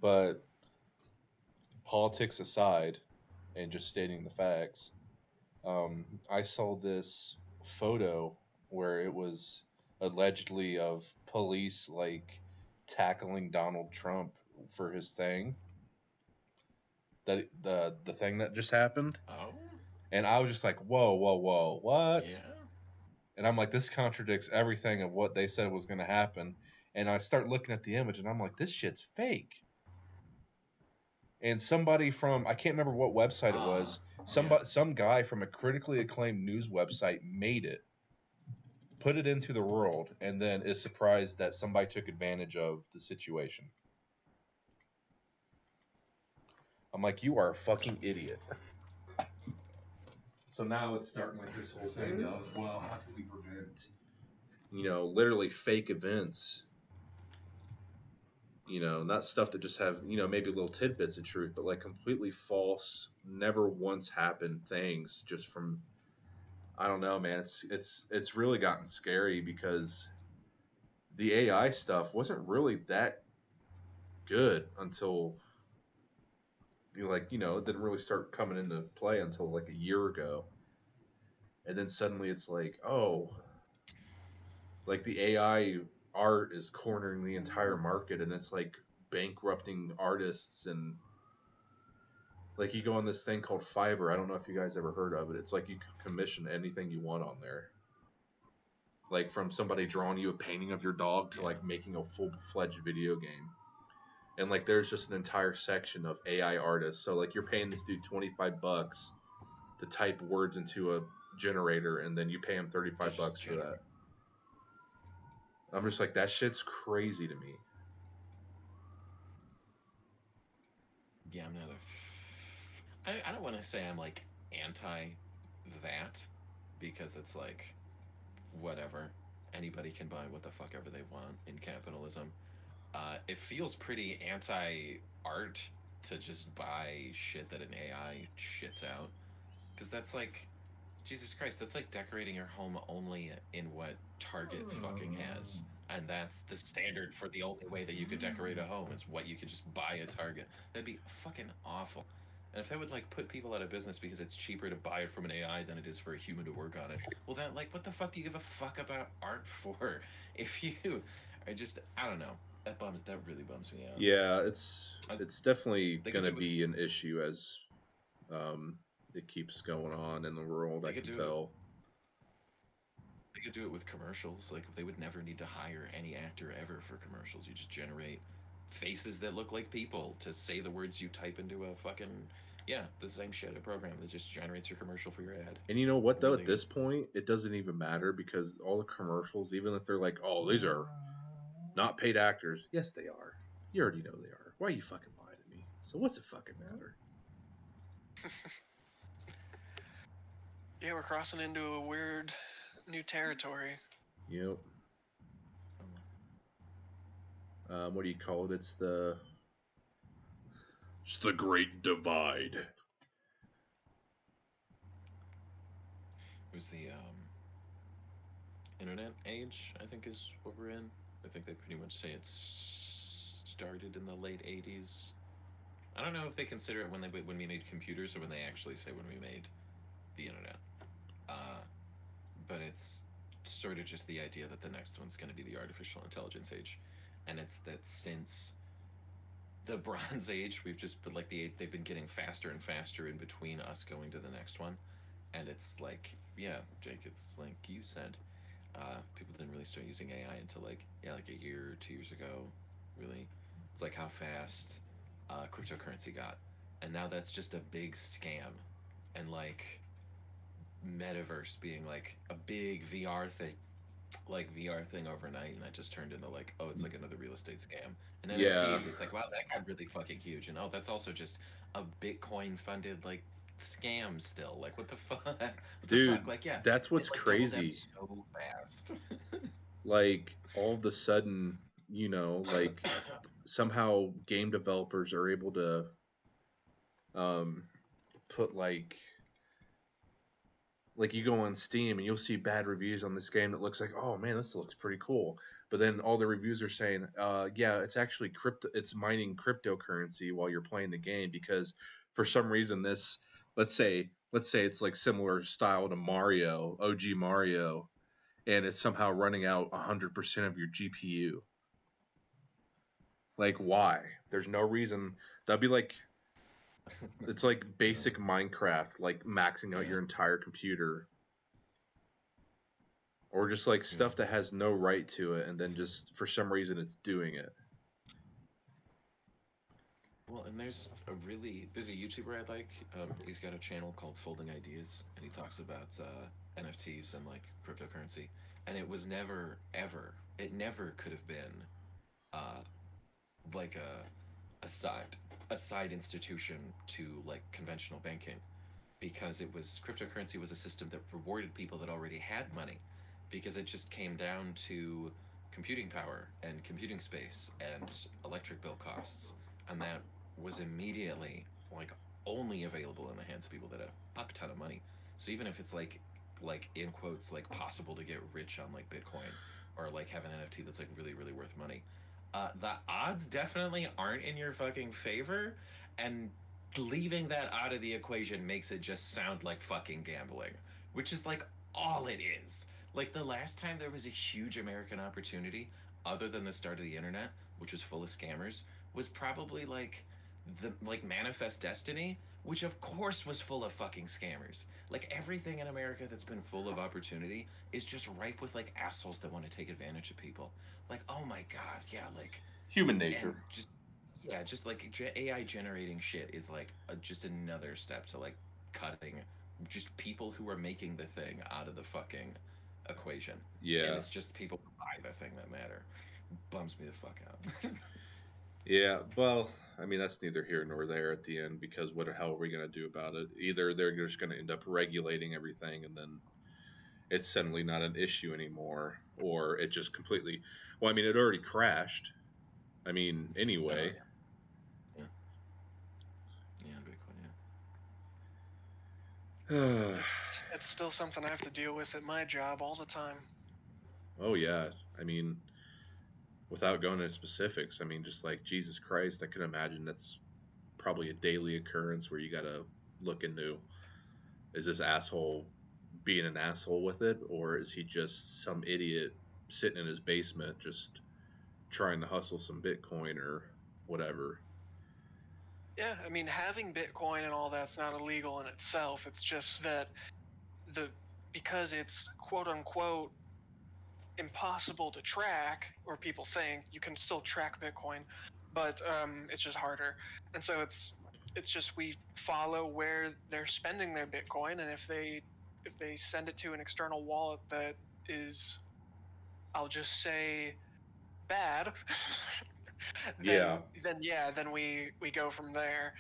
S2: but politics aside, and just stating the facts, I saw this photo where it was allegedly of police like tackling Donald Trump for his thing, that the thing that just happened,
S1: Oh,
S2: and I was just like, whoa, what?
S1: yeah.
S2: And I'm like, this contradicts everything of what they said was going to happen. And I start looking at the image, and I'm like, this shit's fake. And somebody from, I can't remember what website it was,
S1: Yeah.
S2: some guy from a critically acclaimed news website made it, put it into the world, and then is surprised that somebody took advantage of the situation. I'm like, you are a fucking idiot. So now it's starting like this whole thing of, well, how can we prevent, literally fake events? Not stuff that just have, maybe little tidbits of truth, but like completely false, never once happened things just from, I don't know, man. It's really gotten scary because the AI stuff wasn't really that good until it didn't really start coming into play until like a year ago. And then suddenly it's like, oh, like the AI art is cornering the entire market, and it's like bankrupting artists. And like you go on this thing called Fiverr. I don't know if you guys ever heard of it. It's like you can commission anything you want on there. Like from somebody drawing you a painting of your dog to
S1: Yeah.
S2: like making a full-fledged video game. And like there's just an entire section of AI artists. So like you're paying this dude $25 to type words into a generator, and then you pay him 35
S1: Just
S2: bucks for that. I'm just like, that shit's crazy to me.
S1: Yeah, I'm not I don't want to say I'm like anti that because it's like whatever. Anybody can buy what the fuck ever they want in capitalism. It feels pretty anti art to just buy shit that an AI shits out. Because that's like, Jesus Christ, that's like decorating your home only in what Target fucking has. And that's the standard for the only way that you could decorate a home. It's what you could just buy at Target. That'd be fucking awful. And if that would like put people out of business because it's cheaper to buy it from an AI than it is for a human to work on it, well then like what the fuck do you give a fuck about art for? If you are just, I don't know, that really bums me out.
S2: Yeah, it's definitely
S1: They could
S2: gonna
S1: do it.
S2: be an issue as um, it keeps going on in the world.
S1: They
S2: I
S1: could
S2: can
S1: do it.
S2: tell.
S1: They could do it with commercials. Like they would never need to hire any actor ever for commercials. You just generate faces that look like people to say the words you type into a fucking, yeah, the same shit, a program that just generates your commercial for your ad.
S2: And you know what though?
S1: Really
S2: At
S1: good.
S2: this point, it doesn't even matter because all the commercials, even if they're like, "Oh, these are Not paid actors. Yes, they are. You already know they are. Why you fucking lying to me? So what's it fucking matter?
S3: Yeah, we're crossing into a weird new territory.
S2: Yep. What do you call it? It's the Great Divide.
S1: It was the internet age, I think, is what we're in. I think they pretty much say it started in the late '80s. I don't know if they consider it when we made computers or when they actually say when we made the internet. Uh, but it's sort of just the idea that the next one's going to be the artificial intelligence age, and it's that since the Bronze Age, we've just been like they've been getting faster and faster in between us going to the next one, and it's like, yeah, Jake, it's like you said, people didn't really start using AI until like a year or 2 years ago, really. It's like how fast cryptocurrency got, and now that's just a big scam, and like metaverse being like a big VR thing overnight, and that just turned into like, oh, it's like another real estate scam. And
S2: Yeah,
S1: NFTs, it's like, wow, that got really fucking huge, and oh, that's also just a Bitcoin funded like scam still. Like, what the fuck? What the fuck?
S2: dude,
S1: Like, yeah,
S2: that's what's
S1: it like doubled down
S2: crazy.
S1: so fast.
S2: Like all of a sudden, like somehow game developers are able to um put like you go on Steam and you'll see bad reviews on this game that looks like, oh man, this looks pretty cool. But then all the reviews are saying, yeah, it's actually crypto, it's mining cryptocurrency while you're playing the game because for some reason this, let's say it's like similar style to Mario, OG Mario, and it's somehow running out 100% of your GPU. Like why? There's no reason. That'd be like it's like basic Minecraft, like maxing out
S1: Yeah,
S2: your entire computer or just like
S1: yeah.
S2: stuff that has no right to it and then just for some reason it's doing it.
S1: Well, and there's a YouTuber I like. He's got a channel called Folding Ideas, and he talks about NFTs and like cryptocurrency. And it was never ever, it never could have been uh, like a side institution to like conventional banking, because it was cryptocurrency was a system that rewarded people that already had money, because it just came down to computing power and computing space and electric bill costs, and that was immediately like only available in the hands of people that had a fuck ton of money. So even if it's like in quotes like possible to get rich on like Bitcoin or like have an NFT that's like really really worth money, the odds definitely aren't in your fucking favor, and leaving that out of the equation makes it just sound like fucking gambling, which is like all it is. Like the last time there was a huge American opportunity, other than the start of the internet, which was full of scammers, was probably like Manifest Destiny, which of course was full of fucking scammers. Like everything in America that's been full of opportunity is just ripe with like assholes that want to take advantage of people. Like, oh my god, yeah, like,
S2: Human
S1: and
S2: nature.
S1: just yeah, just like AI generating shit is like just another step to like cutting just people who are making the thing out of the fucking equation, and
S2: Yeah.
S1: it's just people who buy the thing that matter. Bums me the fuck out.
S2: Yeah. Well, I mean that's neither here nor there at the end because what the hell are we gonna do about it? Either they're just gonna end up regulating everything and then it's suddenly not an issue anymore, or it just completely well, I mean it already crashed. I mean,
S1: Oh
S2: anyway.
S1: yeah, yeah, yeah, Bitcoin, yeah.
S3: It's still something I have to deal with at my job all the time.
S2: Oh yeah. I mean, without going into specifics, I mean, just like Jesus Christ, I can imagine that's probably a daily occurrence where you got to look into is this asshole being an asshole with it, or is he just some idiot sitting in his basement just trying to hustle some Bitcoin or whatever?
S3: Yeah, I mean, having Bitcoin and all that's not illegal in itself. It's just that the because it's quote unquote impossible to track, or people think you can still track Bitcoin, but it's just harder. And so it's just we follow where they're spending their Bitcoin, and if they send it to an external wallet that is, I'll just say, bad,
S2: Yeah.
S3: then we go from there.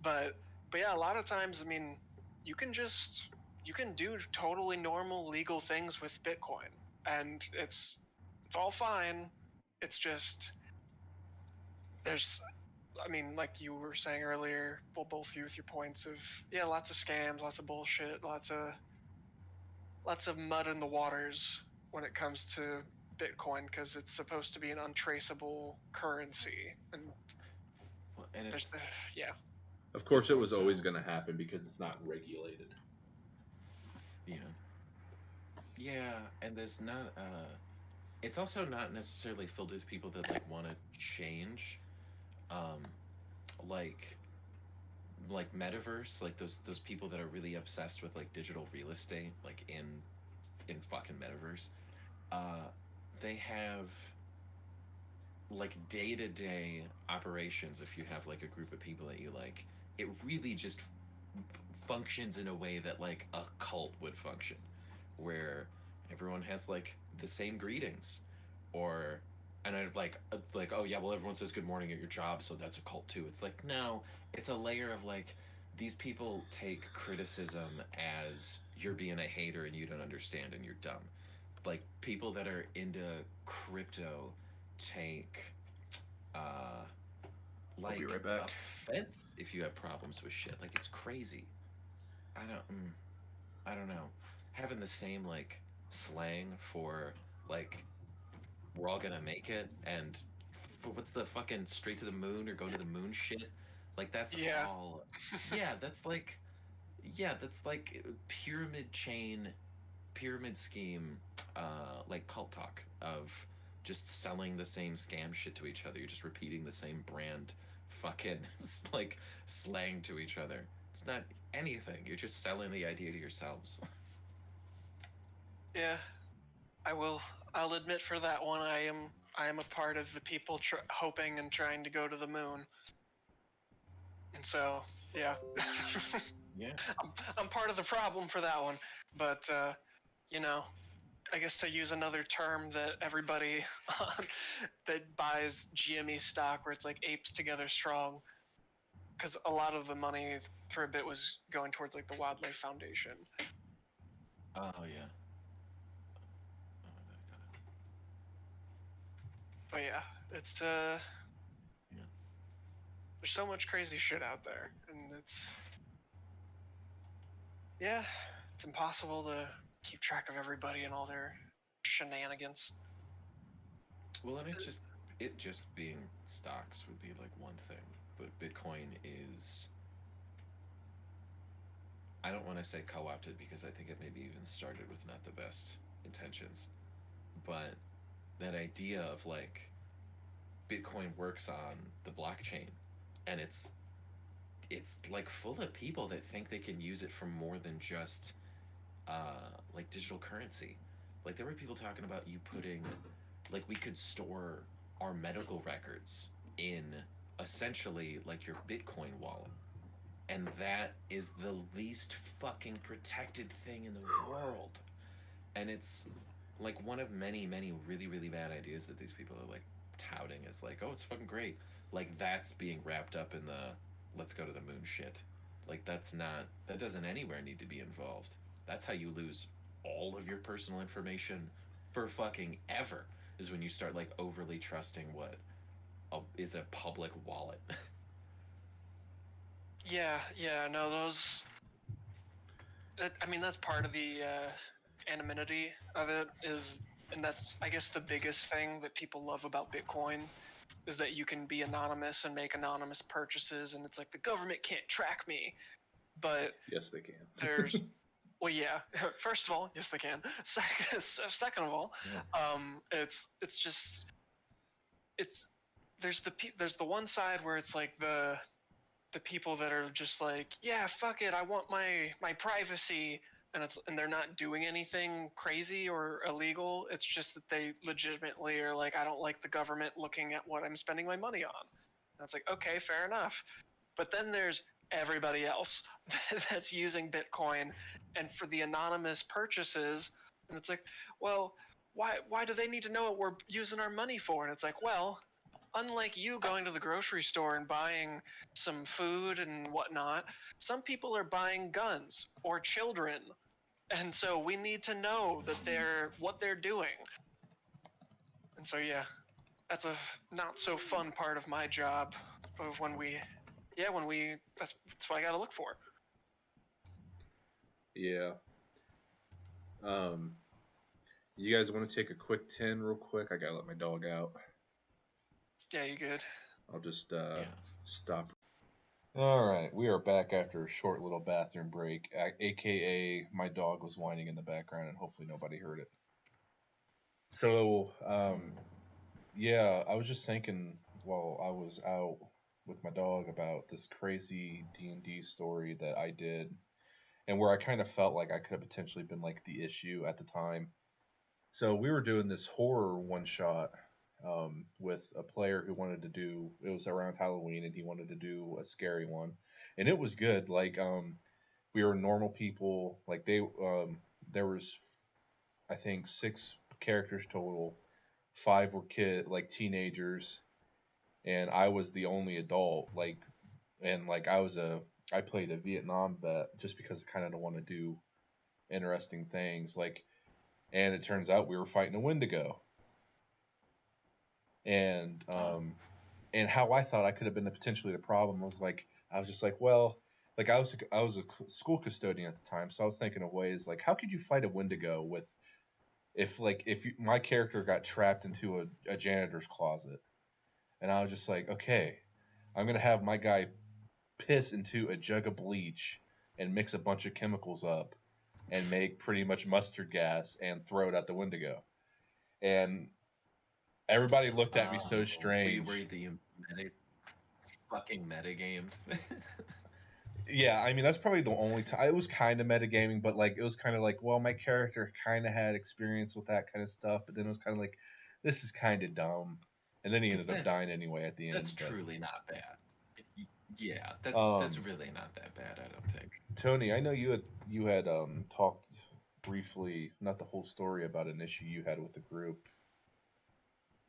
S3: But yeah, a lot of times, I mean, you can do totally normal legal things with Bitcoin, and it's all fine. It's just there's, I mean, like you were saying earlier, well, both you with your points of, yeah, lots of scams, lots of bullshit, lots of mud in the waters when it comes to Bitcoin, because it's supposed to be an untraceable currency, and
S1: Well, and
S3: there's
S1: it's
S3: yeah.
S2: Of course,
S1: it's
S2: it was always
S1: also
S2: going to happen because it's not regulated.
S1: yeah, yeah, and there's not it's also not necessarily filled with people that like want to change, um, like metaverse, like those people that are really obsessed with like digital real estate, like in fucking metaverse. Uh, they have like day to day operations. If you have like a group of people that you like, it really just functions in a way that like a cult would function, where everyone has like the same greetings, or and I like, oh yeah, well everyone says good morning at your job, so that's a cult too. It's like, no, it's a layer of like, these people take criticism as you're being a hater and you don't understand and you're dumb. Like people that are into crypto take uh
S2: I'll be
S1: like
S2: right back.
S1: offense if you have problems with shit. Like it's crazy. I don't. I don't know. Having the same like slang for like we're all gonna make it, and what's the fucking straight to the moon or go to the moon shit? Like that's
S3: Yeah.
S1: all. Yeah, that's like pyramid chain, pyramid scheme, like cult talk of just selling the same scam shit to each other. You're just repeating the same brand, fucking like slang to each other. It's not anything. You're just selling the idea to yourselves.
S3: Yeah, I will. I'll admit for that one, I am a part of the people hoping and trying to go to the moon, and so yeah,
S1: Yeah.
S3: I'm part of the problem for that one. But you know, I guess to use another term that everybody that buys GME stock, where it's like apes together strong, because a lot of the money for a bit was going towards like the Wildlife Foundation.
S1: Oh yeah.
S3: But yeah, it's
S1: Yeah.
S3: there's so much crazy shit out there, and yeah, it's impossible to keep track of everybody and all their shenanigans.
S1: Well, and it just being stocks would be like one thing, but Bitcoin is, I don't want to say co-opted because I think it maybe even started with not the best intentions, but that idea of like Bitcoin works on the blockchain, and it's like full of people that think they can use it for more than just like digital currency. Like there were people talking about you putting, like we could store our medical records in essentially like your Bitcoin wallet, and that is the least fucking protected thing in the world. And it's like one of many really really bad ideas that these people are like touting as like, oh, it's fucking great. Like that's being wrapped up in the let's go to the moon shit. Like that doesn't anywhere need to be involved. That's how you lose all of your personal information for fucking ever, is when you start like overly trusting what is a public wallet.
S3: Yeah, yeah, no, those. I mean, that's part of the anonymity of it is, and that's I guess the biggest thing that people love about Bitcoin is that you can be anonymous and make anonymous purchases, and it's like the government can't track me, but
S2: Yes, they can.
S3: there's well, yeah. First of all, yes, they can. Second of all,
S1: Yeah.
S3: it's just it's there's the one side where it's like the people that are just like, yeah, fuck it, I want my privacy, and they're not doing anything crazy or illegal. It's just that they legitimately are like, I don't like the government looking at what I'm spending my money on. And it's like, okay, fair enough. But then there's everybody else that's using Bitcoin and for the anonymous purchases, and it's like, well, why do they need to know what we're using our money for? And it's like, well, unlike you going to the grocery store and buying some food and whatnot, some people are buying guns or children. And so we need to know that what they're doing. And so yeah, that's a not so fun part of my job of when we that's what I gotta look for.
S2: Yeah. You guys want to take a quick 10 real quick? I gotta let my dog out.
S3: Yeah, you good.
S2: I'll just
S1: Yeah.
S2: stop. All right, we are back after a short little bathroom break, aka my dog was whining in the background, and hopefully nobody heard it. So, yeah, I was just thinking while I was out with my dog about this crazy D&D story that I did, and where I kind of felt like I could have potentially been like the issue at the time. So we were doing this horror one shot with a player who wanted to do. It was around Halloween, and he wanted to do a scary one, and it was good. Like we were normal people. Like there was, I think, 6 characters total. 5 were like teenagers, and I was the only adult. Like I played a Vietnam vet just because I kind of want to do interesting things. And it turns out we were fighting a Wendigo. And and how I thought I could have been potentially the problem was like I was just like, well, like I was a school custodian at the time, so I was thinking of ways like how could you fight a Wendigo with my character got trapped into a janitor's closet, and I was just like, okay, I'm gonna have my guy piss into a jug of bleach and mix a bunch of chemicals up and make pretty much mustard gas and throw it at the Wendigo. And everybody looked at me so
S1: Were
S2: strange.
S1: the fucking metagamed?
S2: Yeah, I mean that's probably the only time it was kind of metagaming, but like it was kind of like, well, my character kind of had experience with that kind of stuff, but then it was kind of like, this is kind of dumb, and then he ended up dying anyway at the end.
S1: That's truly not bad. Yeah, that's really not that bad. I don't think.
S2: Tony, I know you had talked briefly, not the whole story, about an issue you had with the group.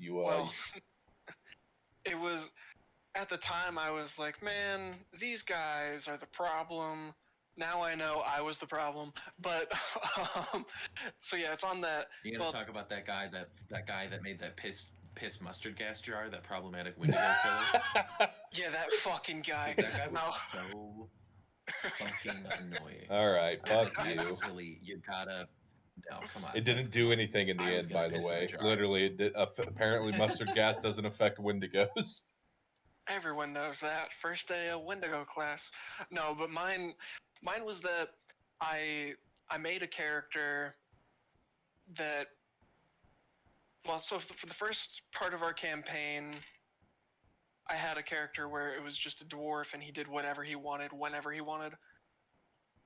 S3: Well, it was at the time I was like, man, these guys are the problem. Now I know I was the problem, but so yeah, it's on that.
S1: You gonna talk about that guy that made that piss mustard gas jar, that problematic Wendigo killer?
S3: Yeah, that fucking guy.
S1: That guy was so fucking annoying.
S2: All right, fuck you.
S1: Silly, you gotta. No, come on.
S2: It didn't do anything in the end, by the way. Literally, apparently, mustard gas doesn't affect Wendigos.
S3: Everyone knows that. First day of Wendigo class. No, but mine was that I made a character that. Well, so for the first part of our campaign, I had a character where it was just a dwarf and he did whatever he wanted, whenever he wanted,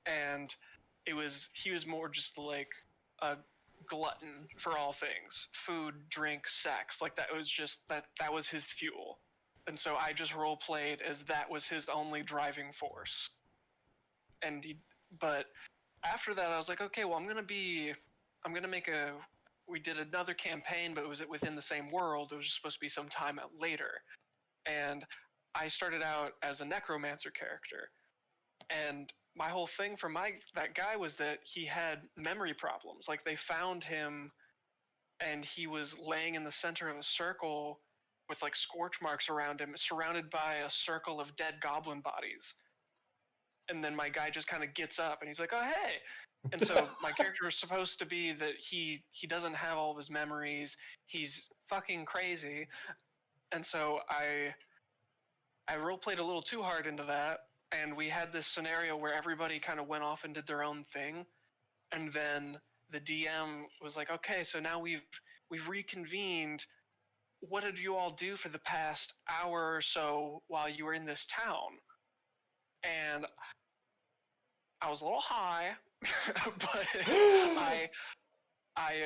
S3: and he was more just like a glutton for all things: food, drink, sex. Like that was just that was his fuel. And so I just role played as that was his only driving force. But after that I was like, okay, well I'm gonna make we did another campaign, but it was within the same world. It was just supposed to be some time out later. And I started out as a necromancer character. And my whole thing for that guy was that he had memory problems. Like they found him and he was laying in the center of a circle with like scorch marks around him, surrounded by a circle of dead goblin bodies. And then my guy just kind of gets up and he's like, oh, hey. And so my character is supposed to be that he doesn't have all of his memories. He's fucking crazy. And so I role-played a little too hard into that. And we had this scenario where everybody kind of went off and did their own thing. And then the DM was like, okay, so now we've reconvened. What did you all do for the past hour or so while you were in this town? And I was a little high, but I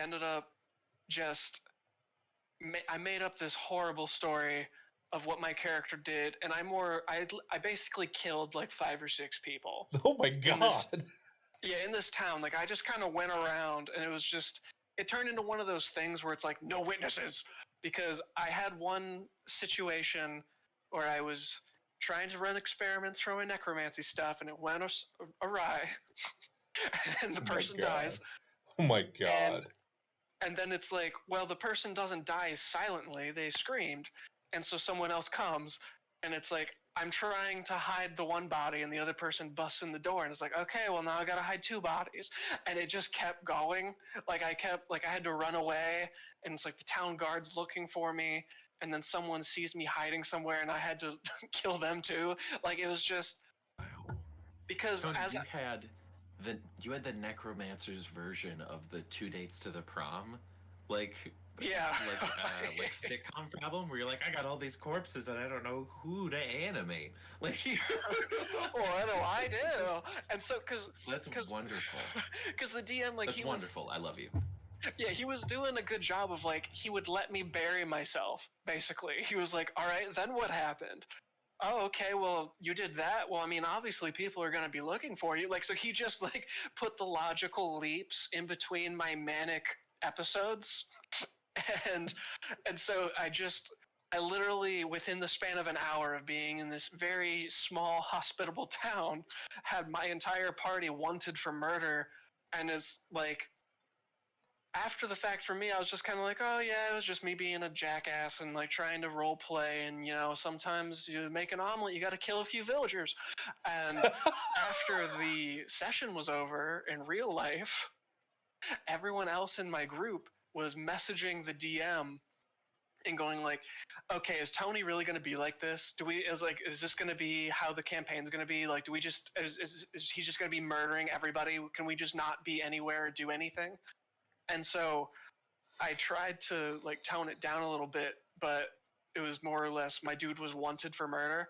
S3: ended up I made up this horrible story of what my character did, and I basically killed like 5 or 6 people.
S2: Oh my god.
S3: In this town. Like I just kind of went around, and it was just it turned into one of those things where it's like no witnesses, because I had one situation where I was trying to run experiments for my necromancy stuff and it went awry and the
S2: Oh my
S3: person
S2: God.
S3: dies.
S2: Oh my
S3: And
S2: God.
S3: and then it's like, well, the person doesn't die silently, they screamed. And so someone else comes and it's like, I'm trying to hide the one body and the other person busts in the door and it's like, okay, well now I gotta hide two bodies. And it just kept going. Like I had to run away and it's like the town guard's looking for me and then someone sees me hiding somewhere and I had to kill them too. Like it was just because
S1: Tony,
S3: as
S1: you had the necromancer's version of the 2 dates to the prom, like
S3: yeah.
S1: like sitcom problem where you're like, I got all these corpses and I don't know who to animate. Like,
S3: What do I do? And so
S1: that's
S3: cause,
S1: wonderful.
S3: Because the DM, like,
S1: That's wonderful. I love you.
S3: Yeah, he was doing a good job of, like, he would let me bury myself, basically. He was like, all right, then what happened? Oh, okay, well, you did that. Well, I mean, obviously people are going to be looking for you. Like, so he just, like, put the logical leaps in between my manic episodes. and and so I literally, within the span of an hour of being in this very small, hospitable town, had my entire party wanted for murder. And it's like, after the fact for me, I was just kind of like, oh yeah, it was just me being a jackass and like trying to role play. And, you know, sometimes you make an omelet, you got to kill a few villagers. And after the session was over in real life, everyone else in my group was messaging the DM and going like, okay, is Tony really going to be like this? Is this going to be how the campaign's going to be? Like, do we just, is he just going to be murdering everybody? Can we just not be anywhere or do anything? And so I tried to like tone it down a little bit, but it was more or less my dude was wanted for murder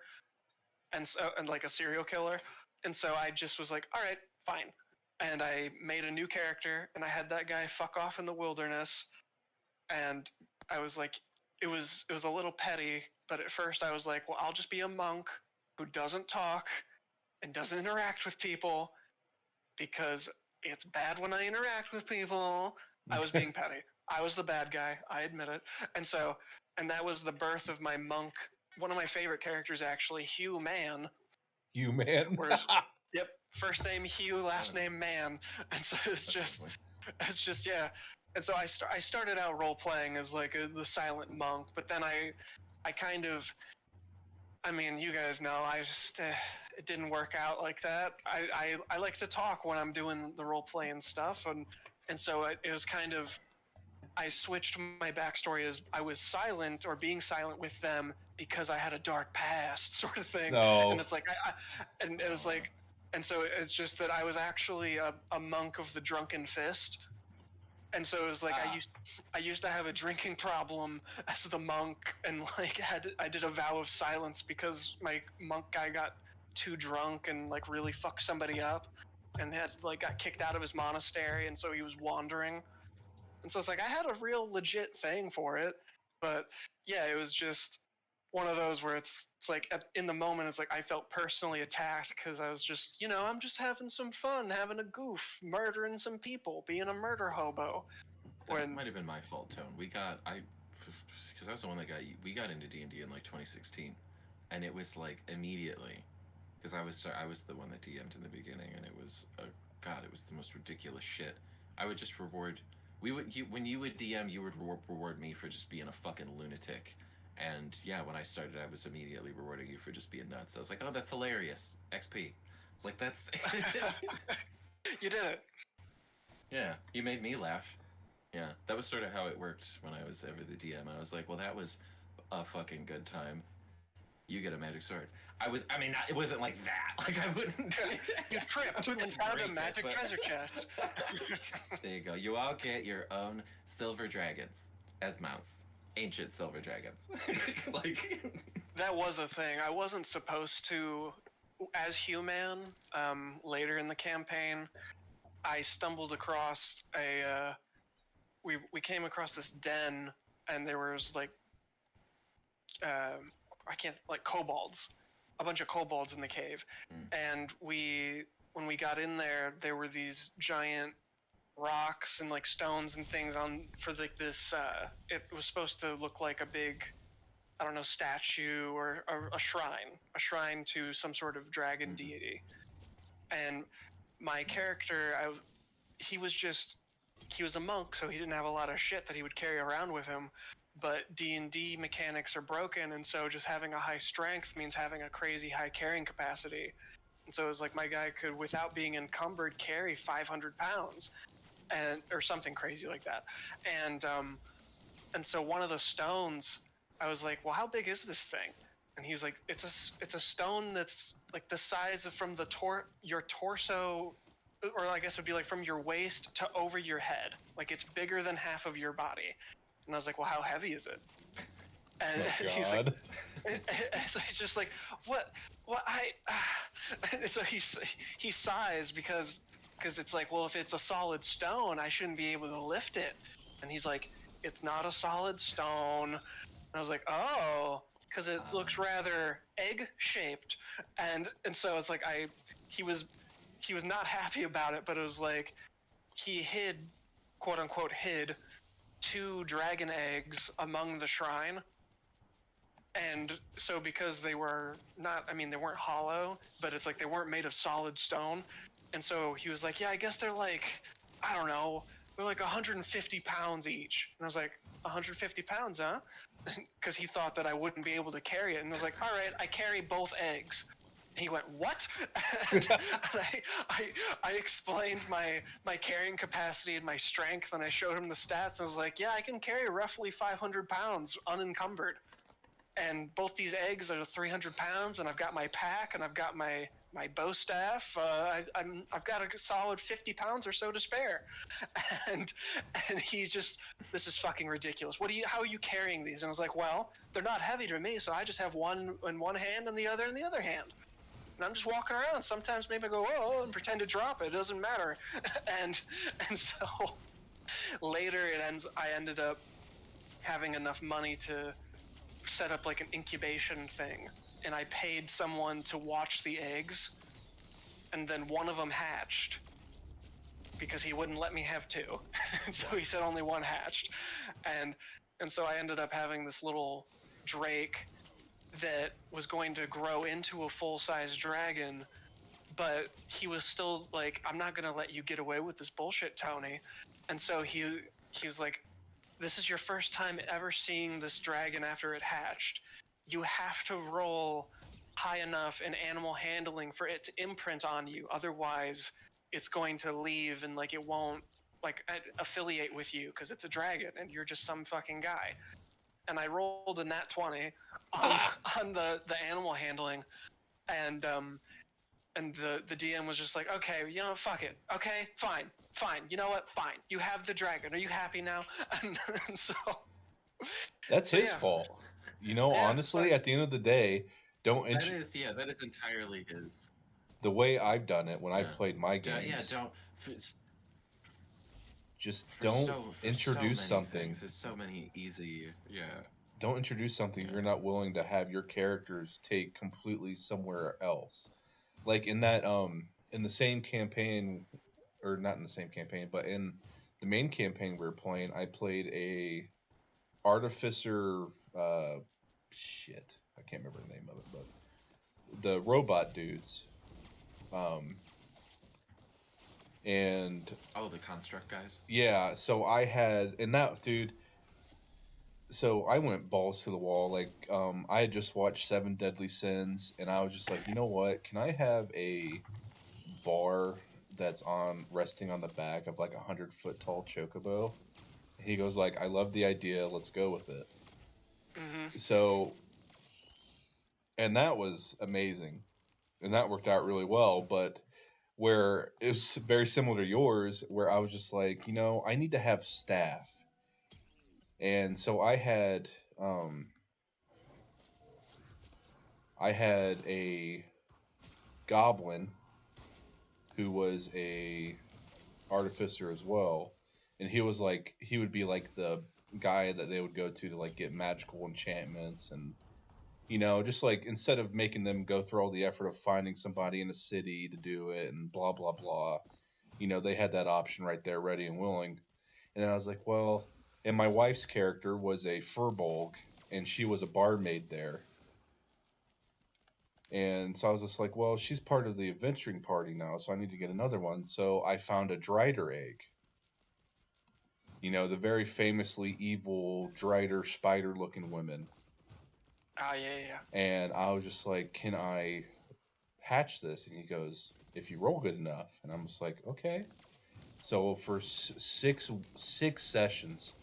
S3: and like a serial killer. And so I just was like, all right, fine. And I made a new character and I had that guy fuck off in the wilderness. And I was like, it was a little petty, but at first I was like, well, I'll just be a monk who doesn't talk and doesn't interact with people because it's bad when I interact with people. I was being petty. I was the bad guy. I admit it. And that was the birth of my monk. One of my favorite characters, actually, Hugh Man.
S2: You man.
S3: Whereas, yep, first name Hugh, last name Man. And so it's just yeah. And so I started out role playing as like the silent monk, but then I kind of, I mean, you guys know, I just it didn't work out like that. I like to talk when I'm doing the role playing stuff, and so it was kind of, I switched my backstory as I was silent or being silent with them because I had a dark past, sort of thing.
S2: No.
S3: And it's like and it was like, and so it's just that I was actually a monk of the Drunken Fist. And so it was like I used to have a drinking problem as the monk, and like I did a vow of silence because my monk guy got too drunk and like really fucked somebody up, and got kicked out of his monastery, and so he was wandering. And so it's like I had a real legit thing for it, but yeah, it was just one of those where it's like in the moment it's like I felt personally attacked because I was just, you know, I'm just having some fun, having a goof, murdering some people, being a murder hobo.
S1: That might have been my fault, Tone. Because I was the one that we got into D&D in like 2016, and it was like immediately, because I was the one that DM'd in the beginning, and it was God, it was the most ridiculous shit. I would just reward. When you would DM, you would reward me for just being a fucking lunatic. And yeah, when I started, I was immediately rewarding you for just being nuts. I was like, oh, that's hilarious. XP. Like, that's.
S3: You did it.
S1: Yeah, you made me laugh. Yeah, that was sort of how it worked when I was ever the DM. I was like, well, that was a fucking good time. You get a magic sword. It wasn't like that. Like, I wouldn't.
S3: You tripped and found a magic treasure chest.
S1: There you go. You all get your own silver dragons as mounts. Ancient silver dragons. Like,
S3: that was a thing. I wasn't supposed to, as human. Later in the campaign, I stumbled across we came across this den, and there was like kobolds, a bunch of kobolds in the cave. And when we got in there, there were these giant rocks and like stones and things on for like this. It was supposed to look like a big, I don't know, statue or a shrine to some sort of dragon deity. And my character, he was a monk, so he didn't have a lot of shit that he would carry around with him. But D&D mechanics are broken, and so just having a high strength means having a crazy high carrying capacity. And so it was like my guy could, without being encumbered, carry 500 pounds, or something crazy like that. And so one of the stones, I was like, well, how big is this thing? And he was like, it's a stone that's like the size of from your torso, or I guess it would be like from your waist to over your head. Like it's bigger than half of your body. And I was like, well, how heavy is it? And he's like, so he's just like, what and so he sighs because it's like, well, if it's a solid stone, I shouldn't be able to lift it. And he's like, it's not a solid stone. And I was like, oh, because it looks rather egg-shaped. And so it's like he was not happy about it, but it was like he hid, quote unquote, 2 dragon eggs among the shrine. And so because they were they weren't hollow, but it's like they weren't made of solid stone. And so he was like, yeah, I guess they're like, I don't know, they're like 150 pounds each. And I was like, 150 pounds, huh? Because he thought that I wouldn't be able to carry it. And I was like, all right, I carry both eggs. And he went, what? And I explained my carrying capacity and my strength, and I showed him the stats. I was like, yeah, I can carry roughly 500 pounds unencumbered. And both these eggs are 300 pounds, and I've got my pack, and I've got my bow staff. I've got a solid 50 pounds or so to spare. And he just, this is fucking ridiculous. How are you carrying these? And I was like, well, they're not heavy to me, so I just have one in one hand and the other in the other hand. And I'm just walking around. Sometimes maybe I go, oh, and pretend to drop it. It doesn't matter. And so later I ended up having enough money to set up like an incubation thing, and I paid someone to watch the eggs, and then one of them hatched because he wouldn't let me have 2. So he said only one hatched, and so I ended up having this little drake that was going to grow into a full-size dragon, but he was still like, I'm not gonna let you get away with this bullshit, Tony. And so he was like, this is your first time ever seeing this dragon after it hatched. You have to roll high enough in animal handling for it to imprint on you. Otherwise, it's going to leave and like it won't like affiliate with you because it's a dragon and you're just some fucking guy. And I rolled a nat 20 on the animal handling, and the DM was just like, okay, you know, fuck it. Okay, fine. You know what? Fine. You have the dragon. Are you happy now? And so
S2: that's his fault. You know, honestly, at the end of the day,
S1: that is entirely his.
S2: The way I've done it when I've played my games. Don't introduce something.
S1: There's so many easy. Yeah.
S2: Don't introduce something you're not willing to have your characters take completely somewhere else. Like in that in the same campaign, or not in the same campaign, but in the main campaign we were playing, I played a artificer. Shit, I can't remember the name of it, but the robot dudes. And
S1: the construct guys.
S2: Yeah, so I had, and that dude. So I went balls to the wall. Like, I had just watched 7 Deadly Sins, and I was just like, you know what? Can I have a bar that's resting on the back of like 100-foot tall chocobo? He goes like, I love the idea. Let's go with it.
S3: Mm-hmm.
S2: So, and that was amazing, and that worked out really well. But where it was very similar to yours, where I was just like, you know, I need to have staff. And so I had a goblin who was a artificer as well, and he would be like the guy that they would go to like get magical enchantments, and you know, just like instead of making them go through all the effort of finding somebody in a city to do it and blah blah blah, they had that option right there, ready and willing. And then I was like, well, and my wife's character was a furbolg, and she was a barmaid there. And so I was just like, well, she's part of the adventuring party now, so I need to get another one. So I found a Drider egg. The very famously evil Drider spider looking women.
S3: Ah, yeah.
S2: And I was just like, can I hatch this? And he goes, if you roll good enough. And I'm just like, okay. So for six sessions,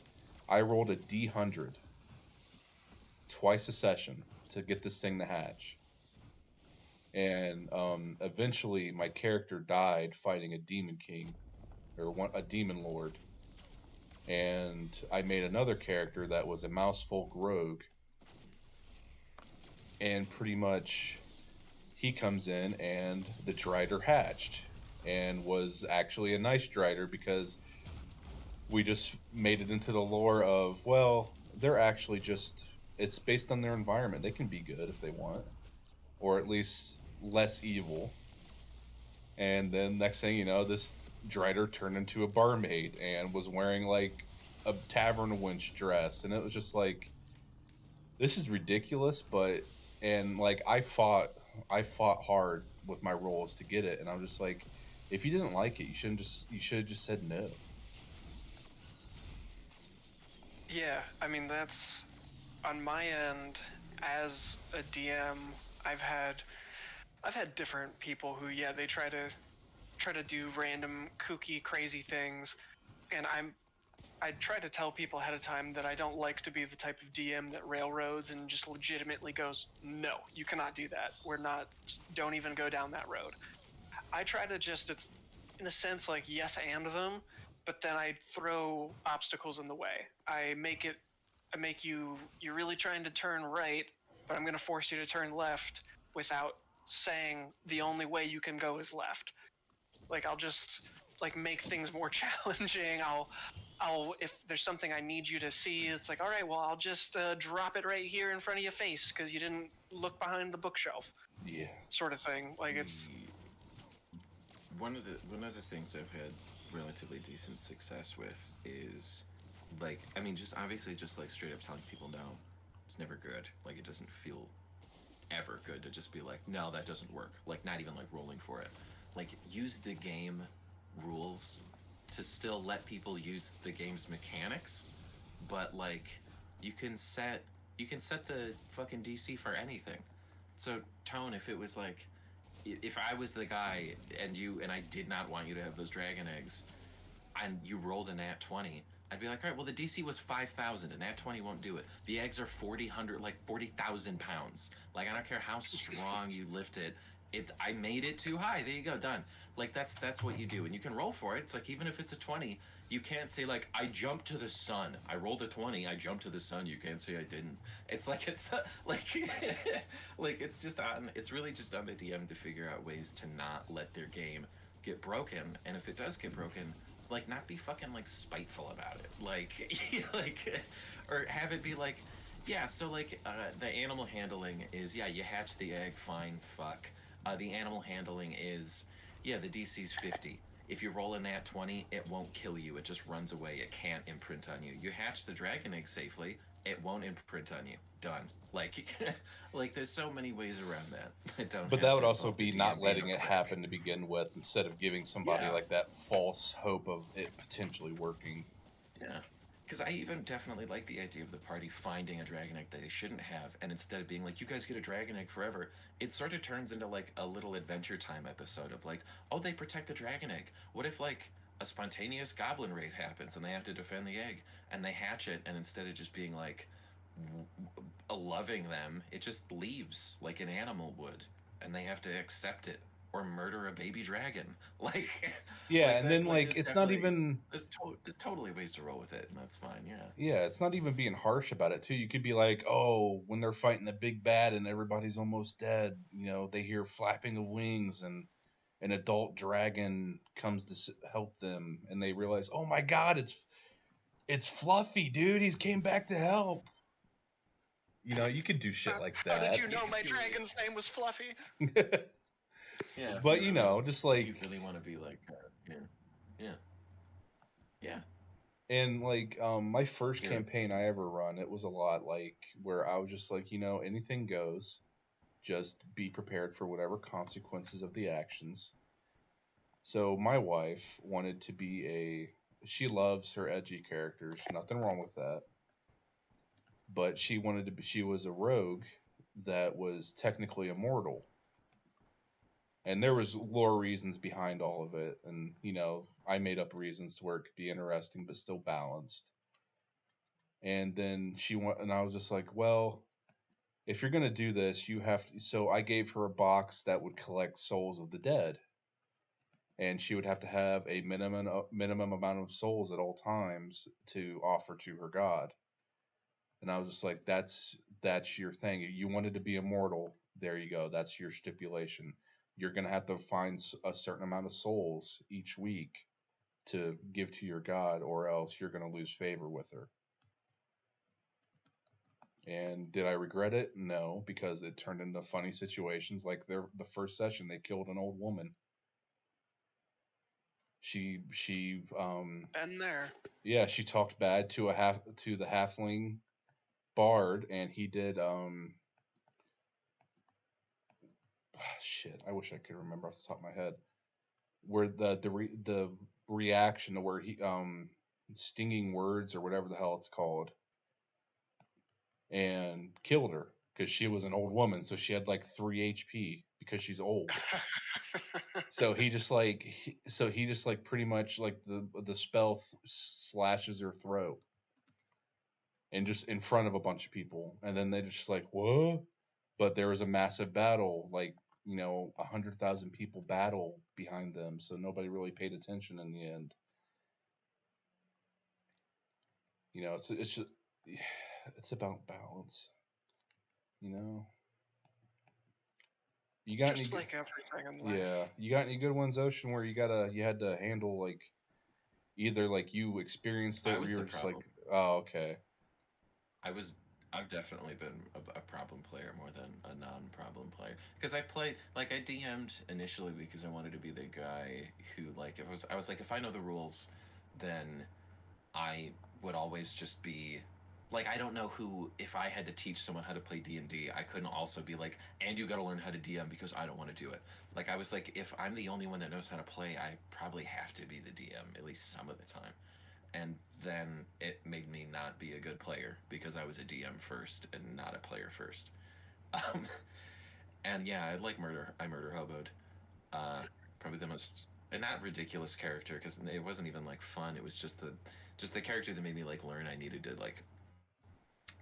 S2: I rolled a D100 twice a session to get this thing to hatch. And eventually, my character died fighting a demon king or a demon lord. And I made another character that was a mousefolk rogue. And pretty much, he comes in and the Drider hatched, and was actually a nice Drider because we just made it into the lore of, well, they're actually just, it's based on their environment. They can be good if they want, or at least less evil. And then next thing you know, this Drider turned into a barmaid and was wearing like a tavern wench dress, and it was just like, this is ridiculous. But and like I fought hard with my rolls to get it, and I'm just like, if you didn't like it, you should have just said no.
S3: Yeah, I mean, that's on my end as a DM. I've had different people who, yeah, they try to do random kooky crazy things, and I try to tell people ahead of time that I don't like to be the type of DM that railroads and just legitimately goes, no, you cannot do that. Don't even go down that road. I try to just, it's in a sense like yes and them, but then I throw obstacles in the way. I make you're really trying to turn right, but I'm going to force you to turn left without saying the only way you can go is left. Like, I'll just like make things more challenging. I'll if there's something I need you to see, it's like, all right, well, I'll just drop it right here in front of your face because you didn't look behind the bookshelf,
S2: Yeah.
S3: sort of thing. Like, it's
S1: One of the things I've had relatively decent success with is, like, I mean, just obviously just like straight up telling people no, it's never good. Like, it doesn't feel ever good to just be like, no, that doesn't work. Like, not even like rolling for it. Like, use the game rules to still let people use the game's mechanics, but like, you can set the fucking DC for anything. So Tone, if it was like, if I was the guy and I did not want you to have those dragon eggs, and you rolled a nat 20, I'd be like, all right, well, the DC was 5,000, and nat 20 won't do it. The eggs are 40,000 pounds. Like, I don't care how strong you lift it. I made it too high. There you go, done. Like, that's what you do, and you can roll for it. It's like, even if it's a 20, you can't say like, I jumped to the sun. I rolled a 20. I jumped to the sun. You can't say I didn't. It's like, it's like, like, it's really just on the DM to figure out ways to not let their game get broken, and if it does get broken, like, not be fucking like spiteful about it, like like, or have it be like, yeah, so like, the animal handling is, yeah, you hatch the egg, fine, fuck. The animal handling is, yeah, the DC's 50. If you roll a nat 20, it won't kill you, it just runs away, it can't imprint on you. You hatch the dragon egg safely, it won't imprint on you, done. Like, like, there's so many ways around that. I don't
S2: But
S1: have
S2: that would
S1: to
S2: also
S1: invoke the
S2: be
S1: DM
S2: not
S1: being
S2: letting
S1: a
S2: it
S1: prick.
S2: happen to begin with, instead of giving somebody
S1: Yeah.
S2: like that false hope of it potentially working.
S1: Yeah. Because I even definitely like the idea of the party finding a dragon egg that they shouldn't have, and instead of being like, you guys get a dragon egg forever, it sort of turns into like a little Adventure Time episode of like, oh, they protect the dragon egg. What if like a spontaneous goblin raid happens and they have to defend the egg, and they hatch it, and instead of just being like loving them, it just leaves like an animal would, and they have to accept it or murder a baby dragon. Like,
S2: Yeah,
S1: like
S2: and
S1: that.
S2: then
S1: Like,
S2: like it's not even.
S1: there's totally ways to roll with it, and that's fine. Yeah.
S2: Yeah, it's not even being harsh about it too. You could be like, oh, when they're fighting the big bad and everybody's almost dead, they hear flapping of wings, and an adult dragon comes to help them, and they realize, oh my god, it's Fluffy, dude. He's came back to help. You could do shit like
S3: how did
S2: that.
S3: you know my
S1: If you really-
S3: dragon's name was Fluffy?
S1: Yeah.
S2: But just
S1: if
S2: like,
S1: you really want to be like, yeah. Yeah. Yeah.
S2: And like my first
S1: You're
S2: campaign I ever run, it was a lot like where I was just like, anything goes. Just be prepared for whatever consequences of the actions. So my wife wanted to be she loves her edgy characters, nothing wrong with that. But she was a rogue that was technically immortal. And there was lore reasons behind all of it, and I made up reasons to where it could be interesting but still balanced. And then and I was just like, well, if you're going to do this, you have to. So I gave her a box that would collect souls of the dead, and she would have to have a minimum amount of souls at all times to offer to her god. And I was just like, that's your thing. You wanted to be immortal. There you go. That's your stipulation. You're going to have to find a certain amount of souls each week to give to your god, or else you're going to lose favor with her. And did I regret it? No, because it turned into funny situations. Like the first session, they killed an old woman. She
S3: Been there.
S2: yeah, she talked bad to the halfling bard, and he did shit. I wish I could remember off the top of my head where the reaction to where he stinging words or whatever the hell it's called, and killed her because she was an old woman, so she had like 3 HP because she's old. So he just like pretty much like the spell slashes her throat, and just in front of a bunch of people, and then they just like, what? But there was a massive battle, like 100,000 people battle behind them, so nobody really paid attention in the end. It's just, it's about balance. You know, you got any?
S3: Just like everything in life.
S2: Yeah, you got any good ones, Ocean, where you had to handle like either like you experienced it
S1: I
S2: where
S1: was
S2: you
S1: the
S2: were just like,
S1: problem.
S2: oh, okay.
S1: I was I've definitely been a problem player more than a non-problem player because I play like I DM'd initially because I wanted to be the guy who like if I was like if I know the rules, then I would always just be like I don't know who if I had to teach someone how to play D&D, I couldn't also be like and you got to learn how to DM because I don't want to do it. Like I was like if I'm the only one that knows how to play, I probably have to be the DM at least some of the time. And then it made me not be a good player because I was a DM first and not a player first. Um, and yeah, I like murder. I murder hoboed. Probably the most and not ridiculous character because it wasn't even like fun. It was just the character that made me like learn I needed to like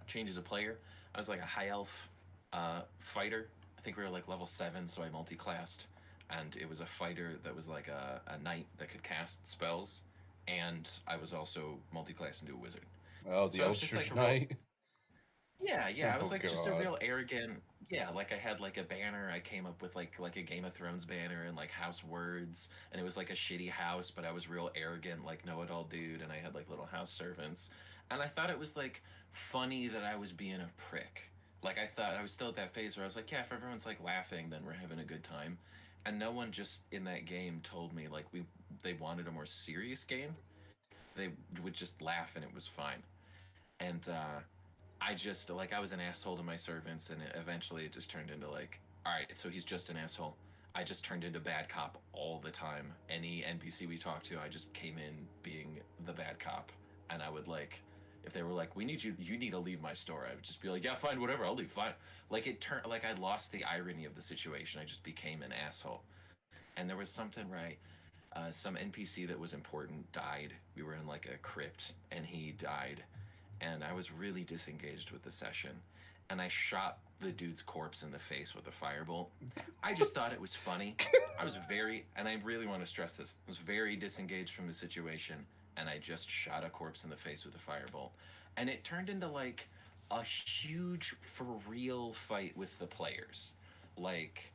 S1: change as a player. I was like a high elf fighter. I think we were like level 7, so I multi-classed, and it was a fighter that was like a knight that could cast spells, and I was also multi-classed into a wizard.
S2: Oh, the
S1: So I was just like
S2: Eldritch
S1: a real
S2: Knight.
S1: yeah. I was
S2: Oh
S1: like just a
S2: God.
S1: real arrogant yeah. Like I had like a banner. I came up with like a Game of Thrones banner and like house words, and it was like a shitty house, but I was real arrogant, like know-it-all dude, and I had like little house servants, and I thought it was like funny that I was being a prick. Like I thought I was still at that phase where I was like, yeah, if everyone's like laughing, then we're having a good time, and no one just in that game told me like they wanted a more serious game. They would just laugh and it was fine, and I just like I was an asshole to my servants, and eventually it just turned into like, all right, so he's just an asshole. I just turned into bad cop all the time. Any NPC we talked to, I just came in being the bad cop, and I would like, if they were like, "We need you, you need to leave my store," I would just be like, "Yeah, fine, whatever, I'll leave, fine." Like it turned like I lost the irony of the situation. I just became an asshole, and there was something right. Some NPC that was important died. We were in like a crypt, and he died, and I was really disengaged with the session, and I shot the dude's corpse in the face with a firebolt. I just thought it was funny. I was very, and I really want to stress this, I was very disengaged from the situation, and I just shot a corpse in the face with a firebolt. And it turned into like a huge, for real fight with the players. Like,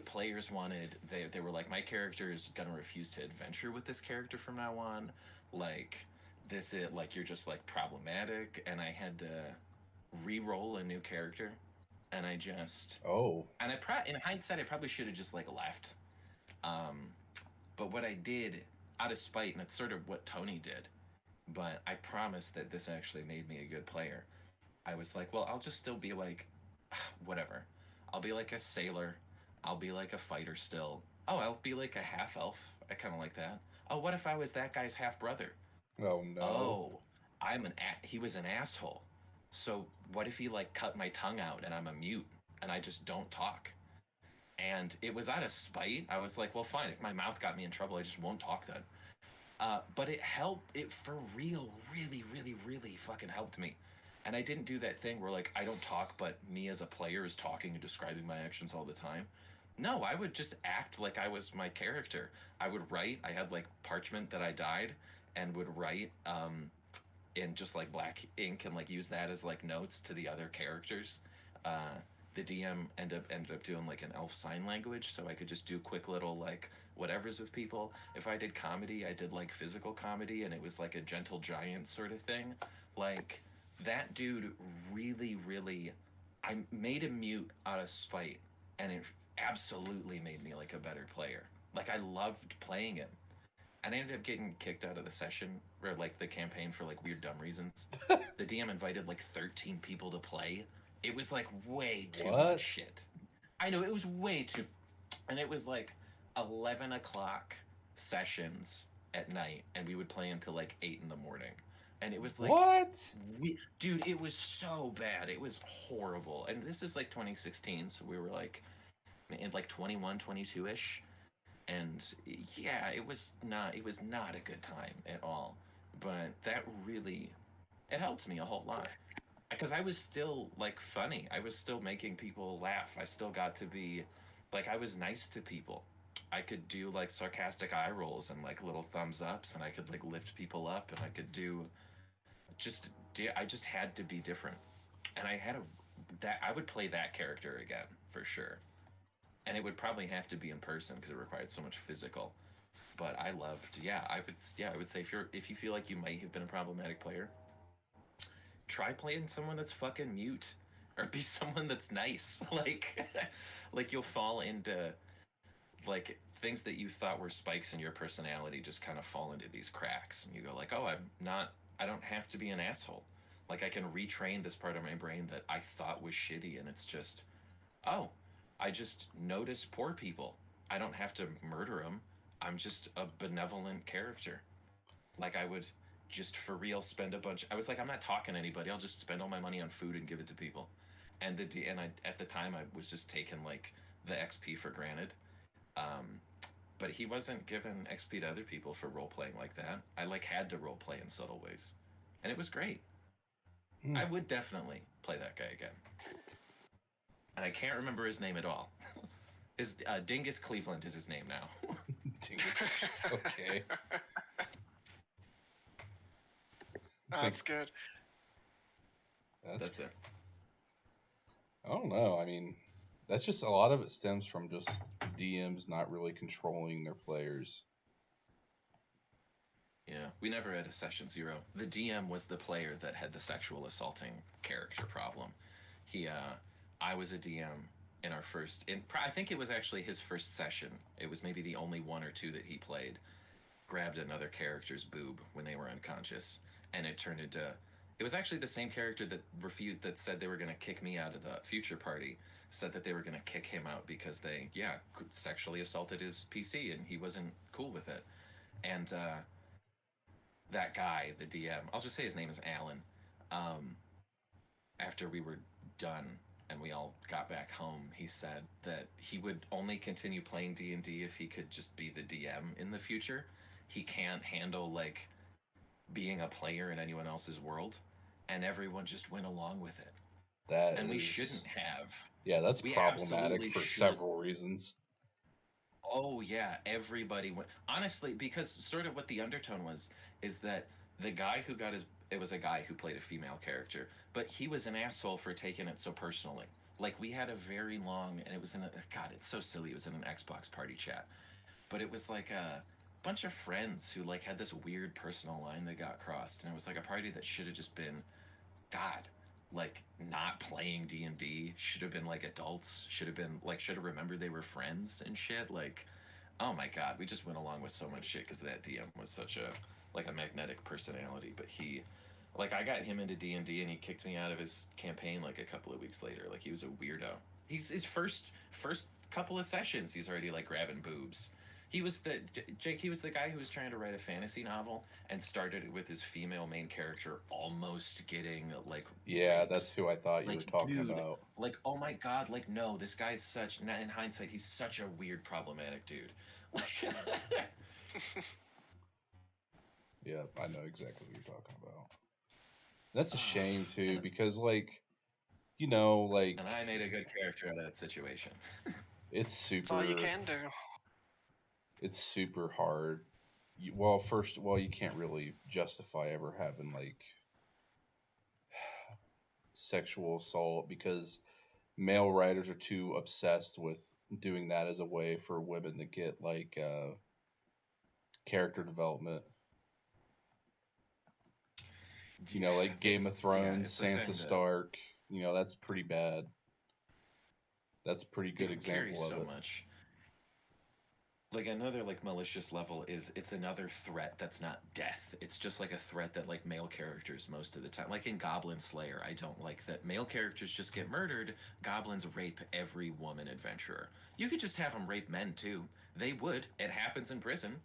S1: players wanted, they were like, my character is gonna refuse to adventure with this character from now on. Like, this is like you're just like problematic, and I had to re-roll a new character, and I just
S2: Oh.
S1: and in hindsight I probably should have just like left, um but what I did, out of spite, and it's sort of what Tony did. But I promised that this actually made me a good player. I was like, well, I'll just still be like, whatever. I'll be like a sailor. I'll be like a fighter still. Oh, I'll be like a half elf. I kind of like that. Oh, what if I was that guy's half brother?
S2: Oh no.
S1: Oh, he was an asshole. So what if he like cut my tongue out and I'm a mute and I just don't talk? And it was out of spite. I was like, well, fine. If my mouth got me in trouble, I just won't talk then. But it helped. It for real, really, really, really fucking helped me. And I didn't do that thing where like I don't talk, but me as a player is talking and describing my actions all the time. No, I would just act like I was my character. I would write. I had like parchment that I dyed and would write in just like black ink and like use that as like notes to the other characters. Uh, the DM ended up doing like an elf sign language, so I could just do quick little like whatever's with people. If I did comedy, I did like physical comedy, and it was like a gentle giant sort of thing. Like that dude really, really, I made him mute out of spite, and it absolutely made me like a better player. Like I loved playing him, and I ended up getting kicked out of the session or like the campaign for like weird dumb reasons. The DM invited like 13 people to play. It was like way too
S2: What?
S1: much shit. I know it was way too, and it was like 11 o'clock sessions at night, and we would play until like 8 in the morning, and it was like,
S2: What?
S1: dude, it was so bad. It was horrible. And this is like 2016, so we were like in like 21, 22 ish, and yeah, it was not a good time at all. But that really it helped me a whole lot because I was still like funny. I was still making people laugh. I still got to be like I was nice to people. I could do like sarcastic eye rolls and like little thumbs ups, and I could like lift people up, and I could do I just had to be different, and I had a that I would play that character again for sure, and it would probably have to be in person because it required so much physical. But I loved, I would say if you feel like you might have been a problematic player, try playing someone that's fucking mute or be someone that's nice. Like you'll fall into like things that you thought were spikes in your personality just kind of fall into these cracks, and you go like, oh, I don't have to be an asshole. Like I can retrain this part of my brain that I thought was shitty, and it's just, oh, I just notice poor people. I don't have to murder them. I'm just a benevolent character. Like I would just for real spend a bunch. I was like, I'm not talking to anybody. I'll just spend all my money on food and give it to people. And I at the time I was just taking like the XP for granted. Um, but he wasn't giving XP to other people for role playing like that. I like had to role play in subtle ways, and it was great. I would definitely play that guy again. And I can't remember his name at all. His Dingus Cleveland is his name now.
S2: Dingus. Okay.
S3: That's good.
S1: That's it.
S2: I don't know. I mean, that's just a lot of it stems from just DMs not really controlling their players.
S1: Yeah, we never had a session zero. The DM was the player that had the sexual assaulting character problem. I was a DM in our first, I think it was actually his first session. It was maybe the only one or two that he played. Grabbed another character's boob when they were unconscious, and it turned into. It was actually the same character that said they were going to kick me out of the future party. Said that they were going to kick him out because they sexually assaulted his PC and he wasn't cool with it. And that guy, the DM, I'll just say his name is Alan. After we were done and we all got back home, he said that he would only continue playing D&D if he could just be the DM in the future. He can't handle like being a player in anyone else's world, and everyone just went along with it. We shouldn't have.
S2: Yeah, that's
S1: we
S2: problematic for several reasons.
S1: Oh yeah, everybody went honestly because sort of what the undertone was is that the guy who got it was a guy who played a female character, but he was an asshole for taking it so personally. Like we had a very long, and it was in it's so silly. It was in an Xbox party chat, but it was like a bunch of friends who like had this weird personal line that got crossed, and it was like a party that should have just been, God, like not playing D&D. Should have been like adults. Should have remembered they were friends and shit. Like, Oh my god, we just went along with so much shit because that DM was such a like a magnetic personality. But he, like, I got him into D and he kicked me out of his campaign like a couple of weeks later. Like he was a weirdo. He's his first couple of sessions. He's already like grabbing boobs. He was the Jake. He was the guy who was trying to write a fantasy novel and started it with his female main character almost getting like
S2: Yeah,
S1: raped.
S2: that's who I thought you were
S1: Like,
S2: talking
S1: dude,
S2: about.
S1: like, oh my god, like, no, this guy's such. In hindsight, he's such a weird, problematic dude. Like,
S2: Yeah, I know exactly what you're talking about. That's a
S1: uh,
S2: shame too,
S1: and
S2: because like like
S1: and I made a good character out of that situation.
S2: it's
S3: That's all you
S2: super
S3: can do.
S2: it's super hard. Well, first of all, you can't really justify ever having like sexual assault because male writers are too obsessed with doing that as a way for women to get like character development. Like Game of
S1: Yeah,
S2: Thrones,
S1: it's the
S2: Sansa
S1: thing that
S2: Stark. That's pretty bad. That's a pretty good
S1: it carries
S2: example of
S1: so
S2: it.
S1: much. Like another like malicious level is it's another threat that's not death. It's just like a threat that like male characters most of the time. Like in Goblin Slayer, I don't like that male characters just get murdered. Goblins rape every woman adventurer. You could just have them rape men too. They would. It happens in prison.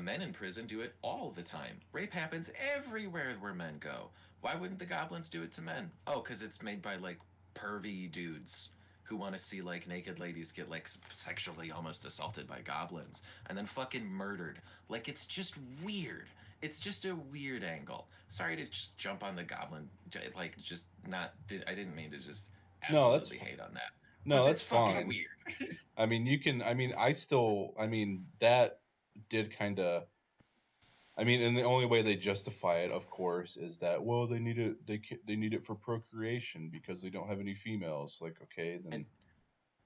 S1: Men in prison do it all the time. Rape happens everywhere where men go. Why wouldn't the goblins do it to men? Oh, because it's made by like pervy dudes who want to see like naked ladies get like sexually almost assaulted by goblins and then fucking murdered. Like it's just weird. It's just a weird angle. Sorry to just jump on the goblin, like just not. I didn't mean to just
S2: No,
S1: absolutely hate on that, but
S2: no,
S1: that's
S2: that's
S1: fucking
S2: fine.
S1: weird.
S2: I mean, you can. I mean, I still. I mean, that did kind of. I mean, and the only way they justify it, of course, is that well, they need it. They need it for procreation because they don't have any females. Like, okay,
S1: and
S2: then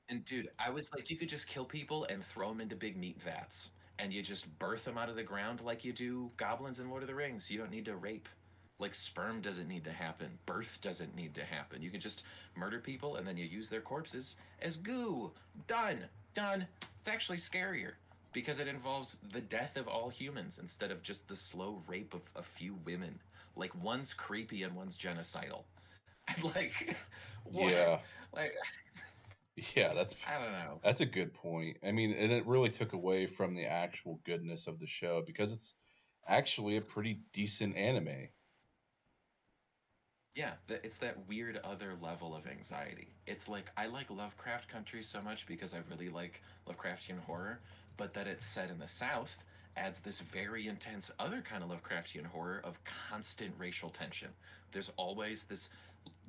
S1: And dude, I was like, you could just kill people and throw them into big meat vats, and you just birth them out of the ground like you do goblins in Lord of the Rings. You don't need to rape. Like sperm doesn't need to happen. Birth doesn't need to happen. You can just murder people and then you use their corpses as goo. Done. Done. It's actually scarier because it involves the death of all humans instead of just the slow rape of a few women. Like one's creepy and one's genocidal. Like what?
S2: yeah,
S1: Like
S2: yeah, that's
S1: I don't know.
S2: that's a good point. I mean, and it really took away from the actual goodness of the show because it's actually a pretty decent anime.
S1: Yeah, it's that weird other level of anxiety. It's like I like Lovecraft Country so much because I really like Lovecraftian horror, but that it's set in the South adds this very intense other kind of Lovecraftian horror of constant racial tension. There's always this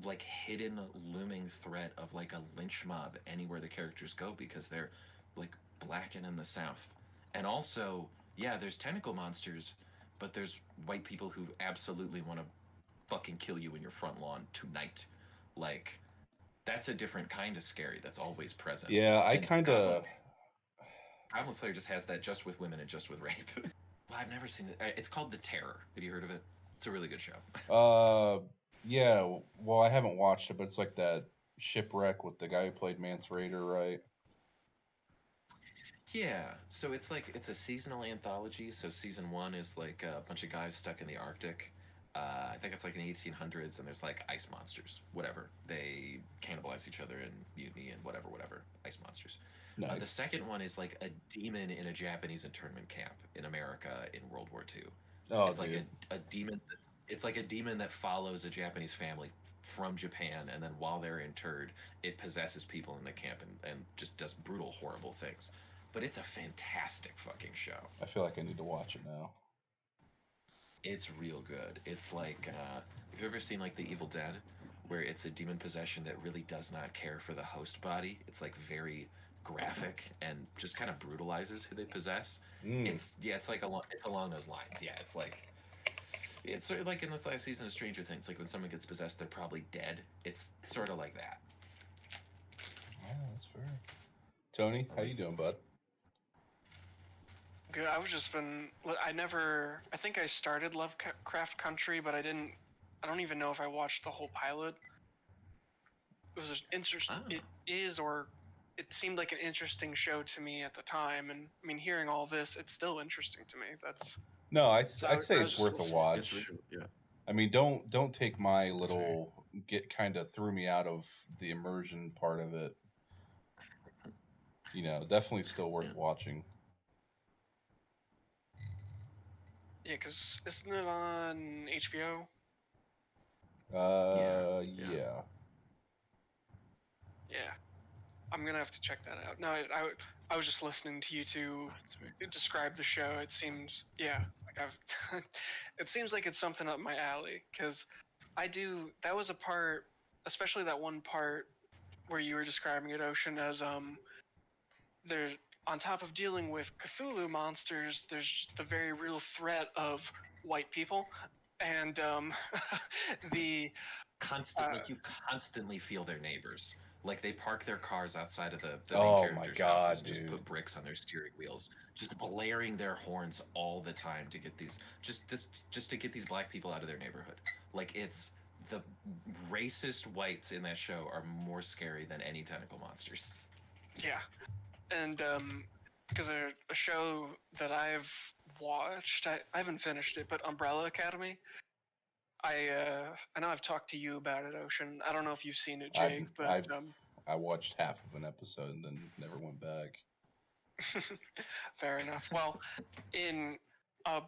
S1: like hidden looming threat of like a lynch mob anywhere the characters go because they're like black and in the South. And also, yeah, there's tentacle monsters, but there's white people who absolutely want to fucking kill you in your front lawn tonight. Like, that's a different kind of scary that's always present.
S2: Yeah, I
S1: And
S2: kind of.
S1: Goblin Slayer just has that just with women and just with rape. Well, I've never seen it. It's called The Terror. Have you heard of it? It's a really good show.
S2: Yeah. Well, I haven't watched it, but it's like that shipwreck with the guy who played Mance Raider, right?
S1: Yeah, so it's like it's a seasonal anthology. So season one is like a bunch of guys stuck in the Arctic. I think it's like in the 1800s, and there's like ice monsters. Whatever, they cannibalize each other and mutiny and whatever. Ice monsters. The
S2: Nice.
S1: second one is like a demon in a Japanese internment camp in America in World War II.
S2: Oh,
S1: It's like
S2: dude.
S1: a demon. It's like a demon that follows a Japanese family from Japan, and then while they're interred, it possesses people in the camp and just does brutal, horrible things. But it's a fantastic fucking show.
S2: I feel like I need to watch it now.
S1: It's real good. It's like, have you ever seen like The Evil Dead, where it's a demon possession that really does not care for the host body? It's like very graphic and just kind of brutalizes who they possess.
S2: Mm.
S1: It's like it's along those lines. Yeah, it's like it's sort of like in this last season of Stranger Things. Like when someone gets possessed, they're probably dead. It's sort of like that.
S2: Oh, that's fair. Tony, how
S1: Like,
S2: you doing, bud?
S3: Good. I've just been. I never. I think I started Lovecraft Country, but I didn't. I don't even know if I watched the whole pilot. It was just interesting.
S1: oh,
S3: It is, or it seemed like an interesting show to me at the time, and I mean, hearing all this, it's still interesting to me. That's
S2: No, I'd
S3: so
S2: I'd say
S3: I was
S2: it's
S3: just
S2: worth a
S3: listening.
S1: It's
S2: watch.
S1: really, yeah.
S2: I mean, don't take my
S1: It's very,
S2: little get kind of threw me out of the immersion part of it. Definitely still
S1: yeah,
S2: worth watching.
S3: Yeah, because isn't it on HBO?
S1: yeah, yeah.
S2: Yeah.
S3: Yeah, I'm gonna have to check that out. No, I was just listening to you two
S1: Oh, it's very good.
S3: describe the show. It seems, yeah, like I've, it seems like it's something up my alley because I do. That was a part, especially that one part where you were describing it, Ocean, as there on top of dealing with Cthulhu monsters, there's the very real threat of white people, and the
S1: Constant,
S3: uh,
S1: like you constantly feel their neighbors. Like they park their cars outside of the main
S2: Oh my
S1: characters' houses
S2: god,
S1: and just
S2: dude.
S1: put bricks on their steering wheels, just blaring their horns all the time to get these just to get these black people out of their neighborhood. Like it's the racist whites in that show are more scary than any tentacle monsters.
S3: yeah, and because a show that I've watched, I haven't finished it, but Umbrella Academy. I know I've talked to you about it, Ocean. I don't know if you've seen it,
S2: I've
S3: Jake, but
S2: I've I watched half of an episode and then never went back.
S3: fair enough. Well, in a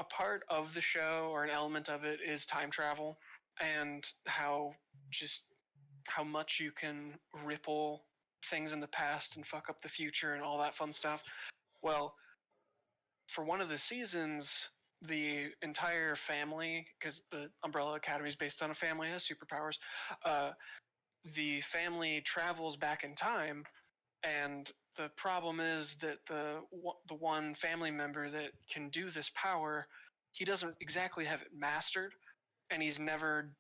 S3: part of the show or an element of it is time travel and how just how much you can ripple things in the past and fuck up the future and all that fun stuff. Well, for one of the seasons, the entire family, because the Umbrella Academy is based on a family has superpowers, uh, the family travels back in time, and the problem is that the one family member that can do this power, he doesn't exactly have it mastered, and he's never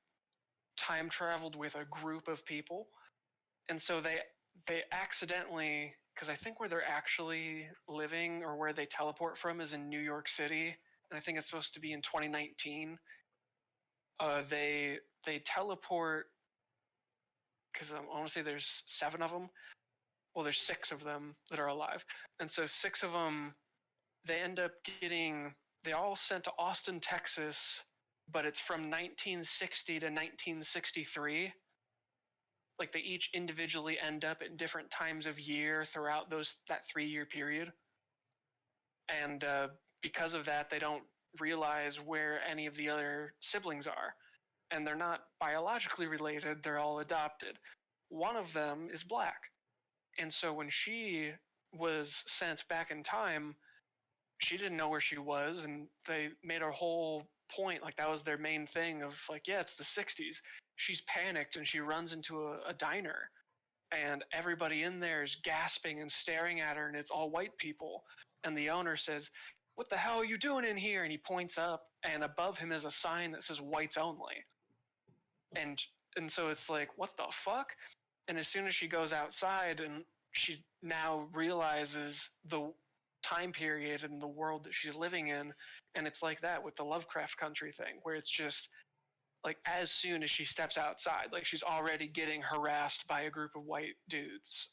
S3: time traveled with a group of people, and so they accidentally, because I think where they're actually living or where they teleport from is in New York City, and I think it's supposed to be in 2019. They teleport because I want to say there's 7 of them. Well, there's 6 of them that are alive, and so 6 of them they end up getting they all sent to Austin, Texas, but it's from 1960 to 1963. Like they each individually end up at different times of year throughout that 3 year period, and because of that, they don't realize where any of the other siblings are, and they're not biologically related. They're all adopted. One of them is black, and so when she was sent back in time, she didn't know where she was, and they made a whole point like that was their main thing of like, yeah, it's the 60s. She's panicked and she runs into a diner, and everybody in there is gasping and staring at her, and it's all white people, and the owner says, what the hell are you doing in here? And he points up, and above him is a sign that says whites only, and and so it's like, what the fuck? And as soon as she goes outside and she now realizes the time period and the world that she's living in, and it's like that with the Lovecraft Country thing where it's just like as soon as she steps outside, like she's already getting harassed by a group of white dudes,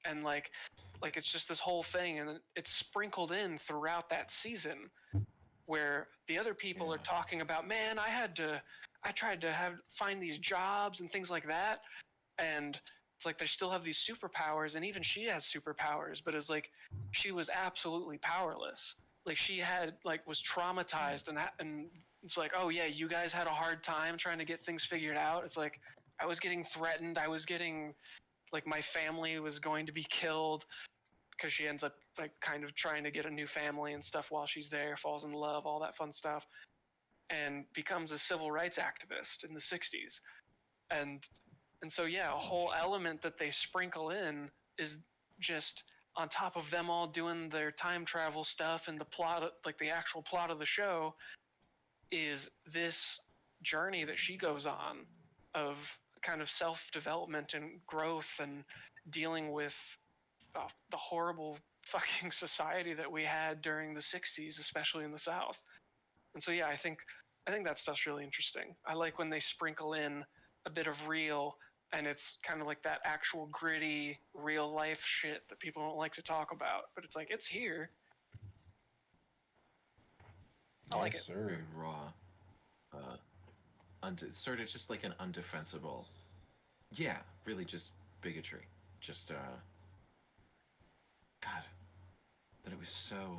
S3: and like it's just this whole thing, and it's sprinkled in throughout that season where the other people are
S1: Yeah,
S3: talking about, man, I tried to find these jobs and things like that, and it's like they still have these superpowers, and even she has superpowers, but it's like she was absolutely powerless. Like she had was
S1: yeah,
S3: traumatized, and it's like, oh yeah, you guys had a hard time trying to get things figured out. It's like I was getting threatened. I was getting like my family was going to be killed because she ends up like kind of trying to get a new family and stuff while she's there, falls in love, all that fun stuff, and becomes a civil rights activist in the 60s. And and so yeah, a
S1: oh
S3: whole
S1: shit,
S3: element that they sprinkle in is just on top of them all doing their time travel stuff, and the plot, like the actual plot of the show is this journey that she goes on of kind of self-development and growth and dealing with the horrible fucking society that we had during the 60s, especially in the South. And so yeah, I think that stuff's really interesting. I like when they sprinkle in a bit of real and it's kind of like that actual gritty, real life shit that people don't like to talk about. But it's like it's here. I like
S2: Yes,
S3: it.
S1: Very
S2: sir.
S1: raw, sort of just like an undefensible. Yeah, really just bigotry. Just God, that it was so.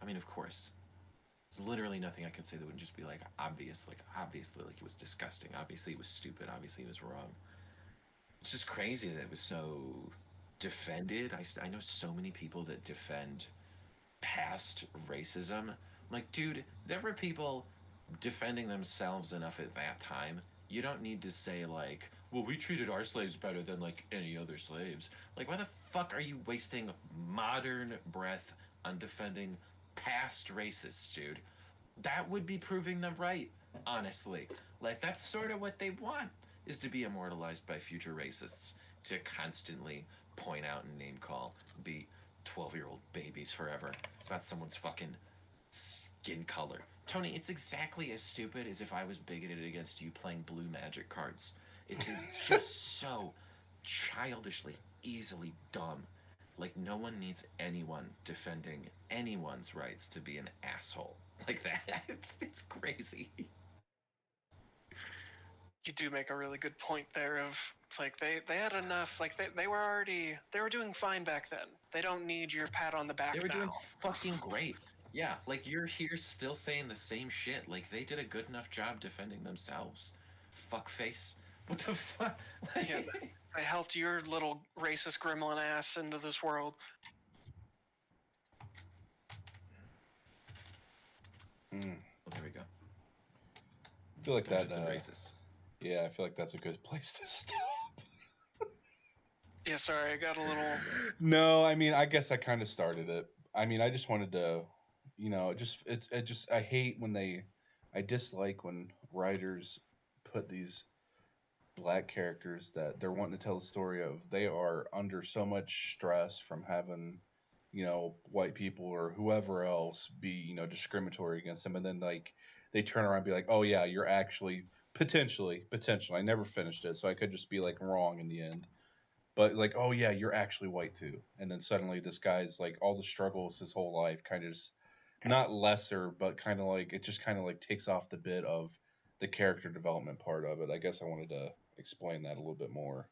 S1: I mean, of course, there's literally nothing I could say that wouldn't just be like obvious, like obviously, like it was disgusting. Obviously, it was stupid. Obviously, it was wrong. It's just crazy that it was so defended. I know so many people that defend past racism. Like, dude, there were people defending themselves enough at that time. You don't need to say, like, well, we treated our slaves better than, like, any other slaves. Like, why the fuck are you wasting modern breath on defending past racists, dude? That would be proving them right, honestly. Like, that's sort of what they want, is to be immortalized by future racists, to constantly point out and name call, be 12-year-old babies forever about someone's fucking skin color. Tony, it's exactly as stupid as if I was bigoted against you playing blue magic cards. It's just so childishly, easily dumb. Like, no one needs anyone defending anyone's rights to be an asshole like that. It's crazy.
S3: You do make a really good point there. Of it's like they had enough. Like they were doing fine back then. They don't need your pat on the back
S1: They were doing
S3: now.
S1: fucking great. Yeah, like you're here still saying the same shit. Like they did a good enough job defending themselves. Fuckface. What the fuck?
S3: Yeah, they helped your little racist gremlin ass into this world.
S2: Mm.
S1: Well, there we go.
S2: I feel like that.
S1: Defensive racists.
S2: Yeah, I feel like that's a good place to stop.
S3: Yeah, sorry, I got a little.
S2: No, I mean, I guess I kind of started it. I mean, I just wanted to, it just I hate when I dislike when writers put these black characters that they're wanting to tell the story of. They are under so much stress from having, white people or whoever else be, discriminatory against them, and then like they turn around and be like, oh yeah, you're actually potentially. I never finished it, so I could just be like wrong in the end, but like, oh yeah, you're actually white too, and then suddenly this guy's like all the struggles his whole life kind of just not lesser, but kind of like it just kind of like takes off the bit of the character development part of it. I guess I wanted to explain that a little bit more.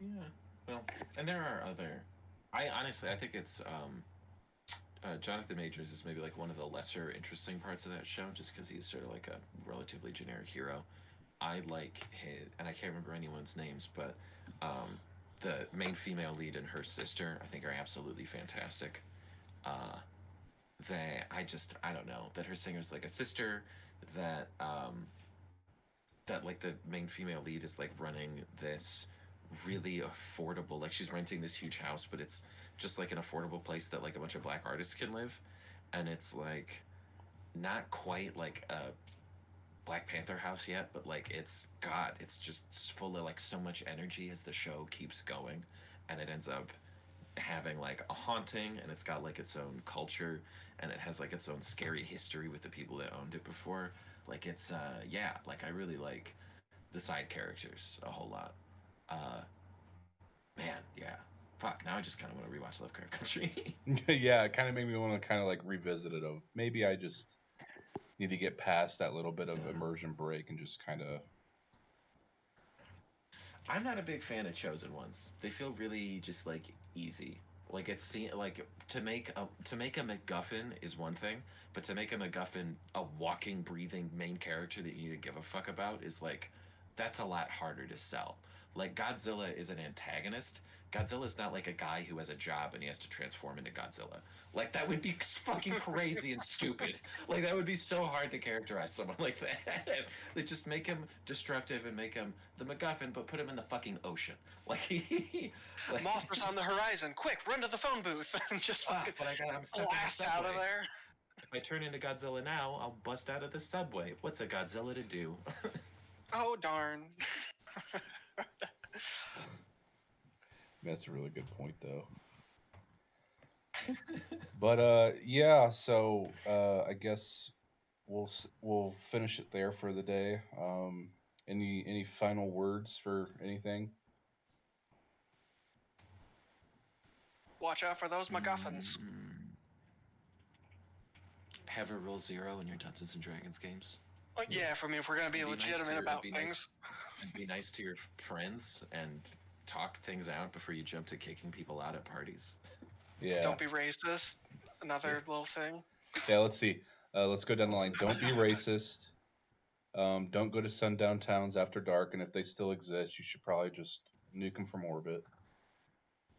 S1: Yeah. Well, and there are other. I honestly, I think it's Jonathan Majors is maybe like one of the lesser interesting parts of that show, just because he's sort of like a relatively generic hero. I like his, and I can't remember anyone's names, but um, the main female lead and her sister, I think, are absolutely fantastic. Uh, I don't know that her singer's like a sister, that that like the main female lead is like running this really affordable, like she's renting this huge house, but it's just like an affordable place that like a bunch of black artists can live, and it's like not quite like a Black Panther house yet, but like it's just full of like so much energy as the show keeps going, and it ends up having like a haunting, and it's got like its own culture, and it has like its own scary history with the people that owned it before. Like it's yeah, like I really like the side characters a whole lot. Uh Man, yeah. Fuck, now I just kind of want to rewatch Lovecraft Country.
S2: Yeah, it kind of made me want to kind of like revisit it. Of maybe I just need to get past that little bit of
S1: Yeah.
S2: immersion break and just kind of.
S1: I'm not a big fan of chosen ones. They feel really just like easy. Like it's like to make a MacGuffin is one thing, but to make a MacGuffin a walking, breathing main character that you need to give a fuck about is like that's a lot harder to sell. Like Godzilla is an antagonist. Godzilla's not like a guy who has a job and he has to transform into Godzilla. Like that would be fucking crazy and stupid. Like that would be so hard to characterize someone like that. They just make him destructive and make him the MacGuffin, but put him in the fucking ocean. Like like
S3: Mothra's on the horizon. Quick, run to the phone booth and just fucking
S1: I'm stuck in the
S3: blast out of
S1: subway.
S3: there.
S1: If I turn into Godzilla now, I'll bust out of the subway. What's a Godzilla to do?
S3: Oh darn.
S2: That's a really good point, though. But yeah. So I guess we'll finish it there for the day. Any final words for anything?
S3: Watch out for those MacGuffins.
S1: Have a rule 0 in your Dungeons and Dragons games.
S3: Yeah, for me, if we're gonna be legitimate about things.
S1: And be nice to your friends and talk things out before you jump to kicking people out at parties.
S2: Yeah.
S3: Don't be racist. Another little thing.
S2: Yeah, let's see. Let's go down the line. Don't be racist. Don't go to sundown towns after dark, and if they still exist, you should probably just nuke them from orbit.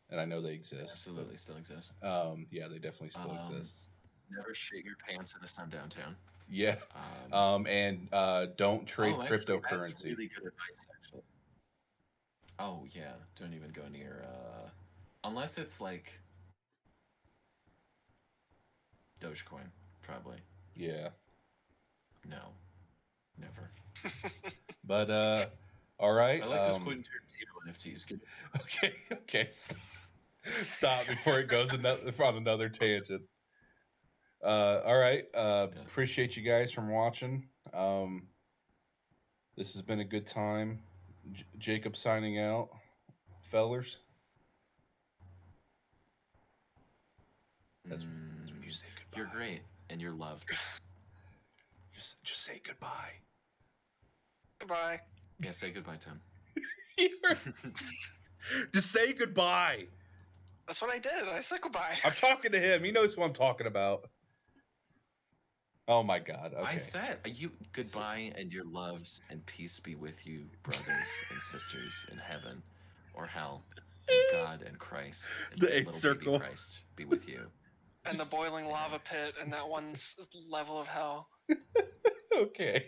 S2: And I know they exist.
S1: Absolutely, still exist.
S2: Yeah, they definitely still exist.
S1: Never shit your pants in a sundown town.
S2: Yeah. And don't trade cryptocurrency.
S1: Actually, that's really good advice, actually. Oh yeah, don't even go near. Unless it's like Dogecoin, probably.
S2: Yeah.
S1: No, never.
S2: But all right.
S1: I like those Quentin Tarantino NFTs. Good.
S2: Okay. Stop before it goes on another tangent. All right. Appreciate you guys from watching. This has been a good time. Jacob signing out. Fellers. That's when you say goodbye.
S1: You're great and you're loved.
S2: Just say goodbye.
S3: Goodbye.
S1: Yeah, say goodbye, Tim.
S2: Just say goodbye.
S3: That's what I did. I said goodbye.
S2: I'm talking to him. He knows what I'm talking about. Oh my God. Okay.
S1: I said you goodbye and your loves and peace be with you, brothers and sisters in heaven or hell, and God and Christ and
S2: the eighth circle.
S1: Baby Christ be with you.
S3: And the boiling lava pit and that one level of hell.
S2: Okay.